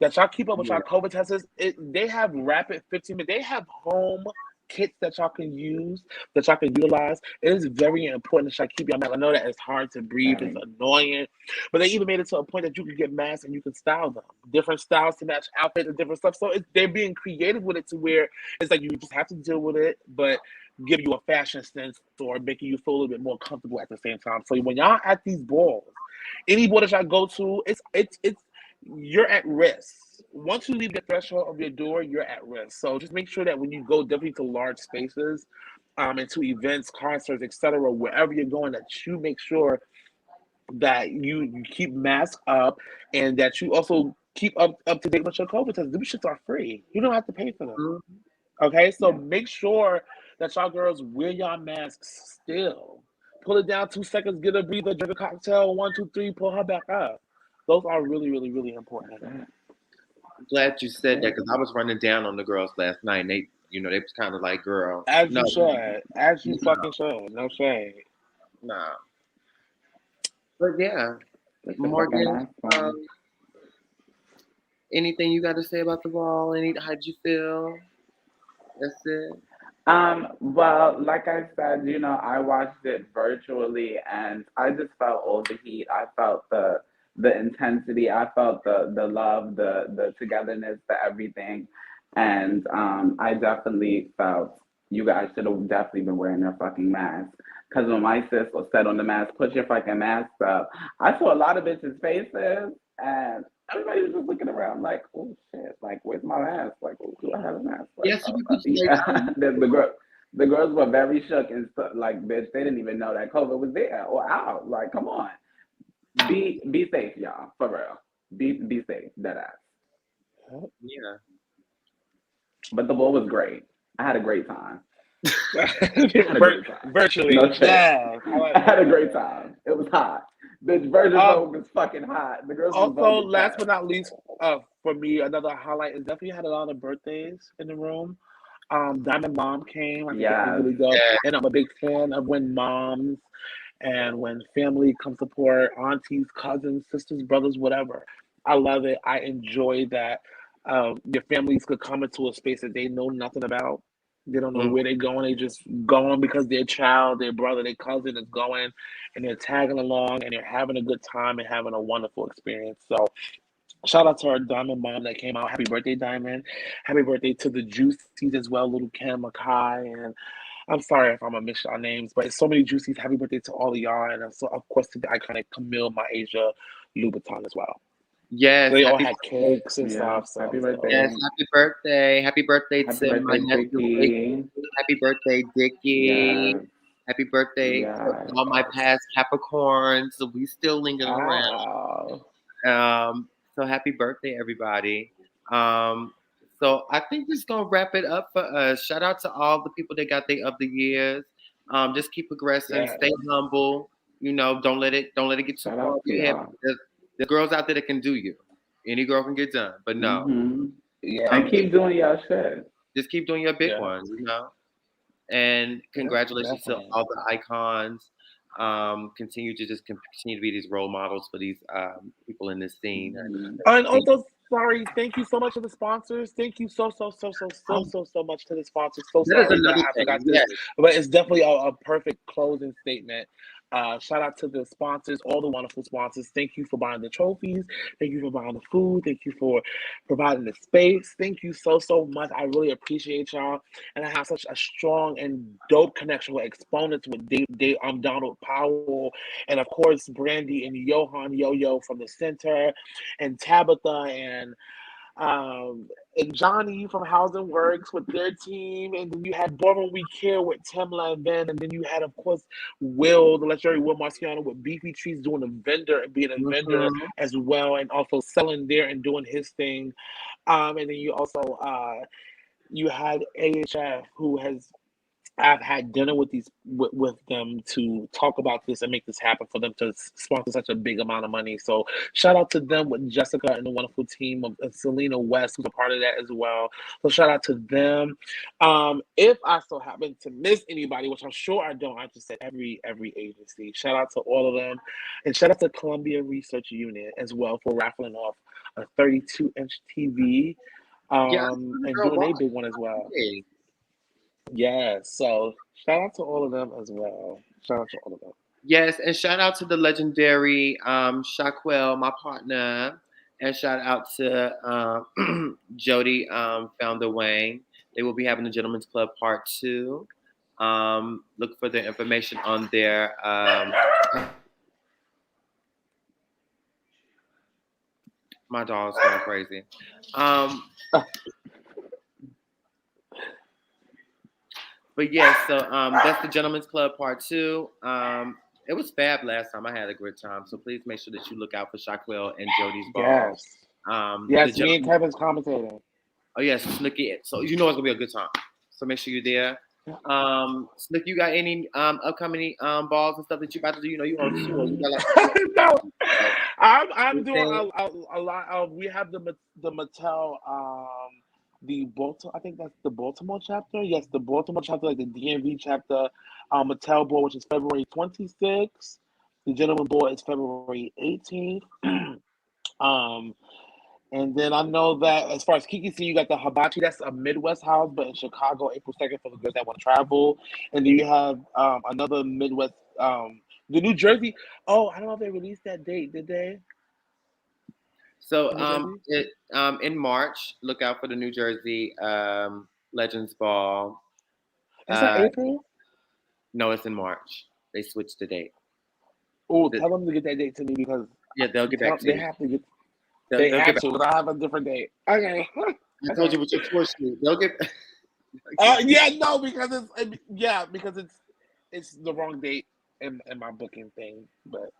that y'all keep up with Yeah. y'all COVID tests. They have rapid 15 minute. They have home kits that y'all can use, that y'all can utilize. It is very important that y'all keep your mask. I know that it's hard to breathe, it's Very. annoying, but they even made it to a point that you can get masks and you can style them, different styles to match outfits and different stuff. So they're being creative with it to where it's like you just have to deal with it, but give you a fashion sense or making you feel a little bit more comfortable at the same time. So when y'all at these balls, any ball that y'all go to, it's you're at risk. Once you leave the threshold of your door, you're at risk. So just make sure that when you go definitely to large spaces, into events, concerts, etc., wherever you're going, that you make sure that you keep masks up and that you also keep up to date with your COVID tests. These shits are free. You don't have to pay for them. Mhm. Okay, so Yeah. make sure that y'all girls wear y'all masks still. Pull it down 2 seconds, get a breather, drink a cocktail, 1, 2, 3, pull her back up. Those are really, really, really important. That's it. Glad you said that Yeah. because I was running down on the girls last night. And they, they was kind of like, "Girl, As no, you should. As you no, fucking should. No shade. no." But yeah, Put your fucking Morgan, mask on. anything you got to say about the ball? How'd you feel? That's it. Well, like I said, I watched it virtually and I just felt all the heat. I felt the intensity. I felt the love, the togetherness, the everything. And I definitely felt you guys should have definitely been wearing your fucking masks. Because when my sis was said on the mask, put your fucking mask up, I saw a lot of bitches' faces and everybody was just looking around like, oh shit, like where's my mask? Like, oh, do I have a mask? Like, Yes, we put you yeah. The girls were very shook and like, bitch, they didn't even know that COVID was there or out. Like, come on, be safe, y'all, for real. Be safe, dead ass. Yeah. But the ball was great. I had a great time. I had a great time. Virtually. No shit. Yeah. I like I had a that. great time. It was hot. Bitch, Virgin Um, Vogue was fucking hot. The girls was Also, Vogue as last hell. but not least, for me, another highlight is definitely had a lot of birthdays in the room. Diamond Mom came. I think that was Yes. really dope. Yeah. And I'm a big fan of when moms and when family come support, aunties, cousins, sisters, brothers, whatever. I love it. I enjoy that your families could come into a space that they know nothing about. They don't know Mm. where they're going. They just going because their child, their brother, their cousin is going, and they're tagging along and they're having a good time and having a wonderful experience. So shout out to our Diamond mom that came out. Happy birthday, Diamond. Happy birthday to the Juicies as well, little Kim, Makai, and I'm sorry if I'm gonna miss y'all names, but it's so many Juicies. Happy birthday to all of y'all, and so of course to the iconic Camille Maisha Louboutin as well. Yes, They all happy had birthday. cakes and Yeah. stuff, so it Happy was dope. Yes, birthday. happy birthday. Happy birthday Happy to my birthday, nephew Ricky. Dicky. Happy birthday, Dickie. Yes. Happy birthday to Yes. all my past Capricorns. So we still lingering around. Ah, So happy birthday, everybody. Um, so I think this is gonna wrap it up for us. Shout out to all the people that got their of the years. Just keep progressing, yeah. stay humble. Don't let it get too Shout far over out to your head. y'all. There's girls out there that can do you. Any girl can get done, but no. Mm-hmm. Yeah, And keep doing y'all shit. Just keep doing your big yeah, one. And yeah, congratulations to definitely. all the icons. Continue to just continue to be these role models for these people in this scene. Mm-hmm. And also, sorry, thank you so much to the sponsors. Thank you so much to the sponsors. So That is sorry that another I thing. forgot this, Yes. but it's definitely a perfect closing statement. Shout out to the sponsors, all the wonderful sponsors. Thank you for buying the trophies. Thank you for buying the food. Thank you for providing the space. Thank you so much. I really appreciate y'all. And I have such a strong and dope connection with exponents with Donald Powell, and of course Brandy and Johan Yo from the center, and Tabitha um and Johnny from Housing Works with their team, and then you had Born We Care with Tamla and Ben, and then you had of course Will, the legendary Will Marciano with Beefy Trees doing a vendor and being a vendor Mhm. as well, and also selling there and doing his thing. And then you also you had AHF who has I've had dinner with with them to talk about this and make this happen for them to sponsor such a big amount of money. So shout out to them with Jessica and the wonderful team of Selena West, who's a part of that as well. So shout out to them. If I so happen to miss anybody, which I'm sure I don't, I just said every agency. Shout out to all of them, and shout out to Columbia Research Unit as well for raffling off a 32-inch TV, Yeah, and girl, doing why? a big one as well. Yeah, so shout out to all of them as well. Shout out to all of them. Yes, and shout out to the legendary Shaquille, my partner, and shout out to Jody, founder Wayne. They will be having the Gentlemen's Club Part 2. Look for their information on their. My dog's going crazy. But yes, so that's the Gentlemen's Club Part 2. It was fab last time. I had a great time. So please make sure that you look out for Shaquille and Jody's ball. Yes. The Yes, me and gentleman. Kevin's commentating. Oh yes, Snookie. So you know it's gonna be a good time. So make sure you're there. Snook, you got any upcoming balls and stuff that you about to do? You know, you on tour. You got like No, so, I'm doing anything? a lot. We have the Mattel the Baltimore. I think that's the Baltimore chapter. Yes, the Baltimore chapter, like the DMV chapter. Mattel board, which is February 26th. The Gentleman board is February 18th. um, And then I know that as far as Kiki you got the Hibachi, that's a Midwest house, but in Chicago, April 2nd for the girls that want to travel. And then you have another Midwest, the New Jersey. Oh, I don't know if they released that date, did they? So In New Jersey? in March, look out for the New Jersey Legends Ball. Is that Uh, April? no, it's in March. They switched the date. Oh, The- tell them to get that date to me because yeah, they'll get back to they you. have to get, They'll, they they'll get have back. to, but I have a different date. Okay. I told Okay. you with your tour shoot. They'll get. Yeah, no, because it's the wrong date in my booking thing, but.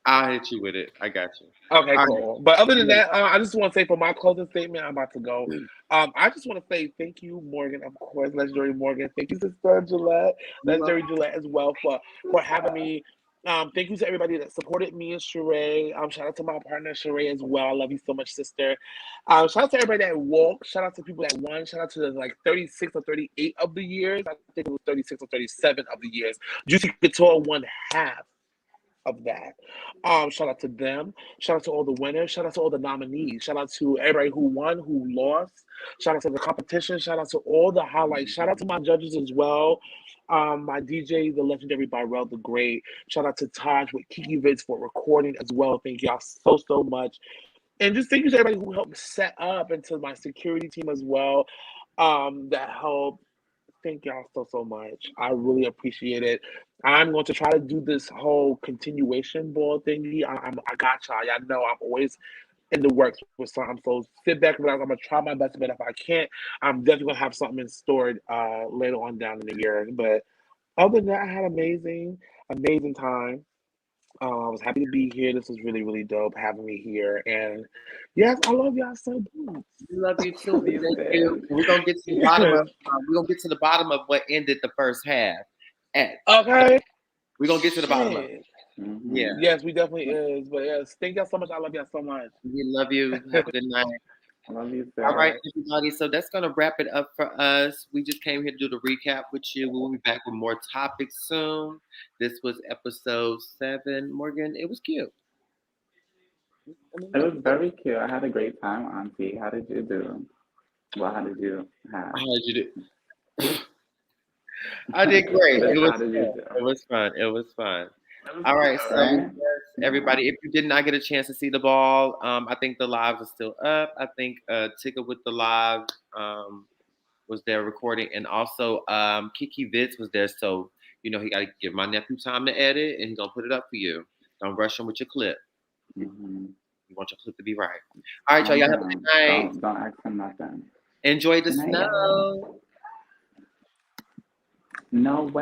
I'll hit you with it. I got you. Okay, All right. cool. But other than Look, that, I just want to say for my closing statement, I'm about to go. I just want to say thank you, Morgan, of course, Legendary Morgan. Thank you, Sister Gillette, you Legendary welcome. Gillette as well for having me. Thank you to everybody that supported me and Sharae. Shout out to my partner Sharae as well. I love you so much, sister. Shout out to everybody that walked. Shout out to people that won. Shout out to the, like 36 or 38 of the years. I think it was 36 or 37 of the years. Juicy Couture won half of that. Shout out to them. Shout out to all the winners. Shout out to all the nominees. Shout out to everybody who won, who lost. Shout out to the competition. Shout out to all the highlights. Shout out to my judges as well. My DJ, the legendary Byrell the Great. Shout out to Taj with Kiki Vids for recording as well. Thank y'all so much. And just thank you to everybody who helped set up and to my security team as well. That helped. Thank y'all so much. I really appreciate it. I'm going to try to do this whole continuation ball thingy. I got y'all. Y'all know I'm always in the works with something. So sit back and relax. I'm gonna try my best, but if I can't, I'm definitely gonna have something in store later on down in the year. But other than that, I had amazing time. I was happy to be here. This was really dope having me here. And yes, I love y'all so much. We love you too. Love We you, thank you. sis. We're gonna get to the bottom of. We're gonna get to the bottom of what ended the first half. At Okay. we're gonna get to the bottom of it. Shit. Yeah. Yes, we definitely is. But yes, thank y'all so much. I love y'all so much. We love you. Have a good night. Love you, All right, sis. everybody. So that's gonna wrap it up for us. We just came here to do the recap with you. We'll be back with more topics soon. This was episode 7. Morgan, it was cute. It was very cute. I had a great time, Auntie. How did you do? Well, how did you have? How did you do? I did great. It was How did you fun. do? It was fun. It was fun. It was All right, cute, so right? yes, everybody, if you did not get a chance to see the ball, I think the lives are still up. I think Tika with the live was there recording, and also Kiki Vitz was there. So you know he got to give my nephew time to edit, and he's gonna put it up for you. Don't rush him with your clip. Mm-hmm. You want your clip to be right. All right, y'all. I Y'all have a good don't. night. Don't ask him nothing. Enjoy the Good night, y'all. snow. No way.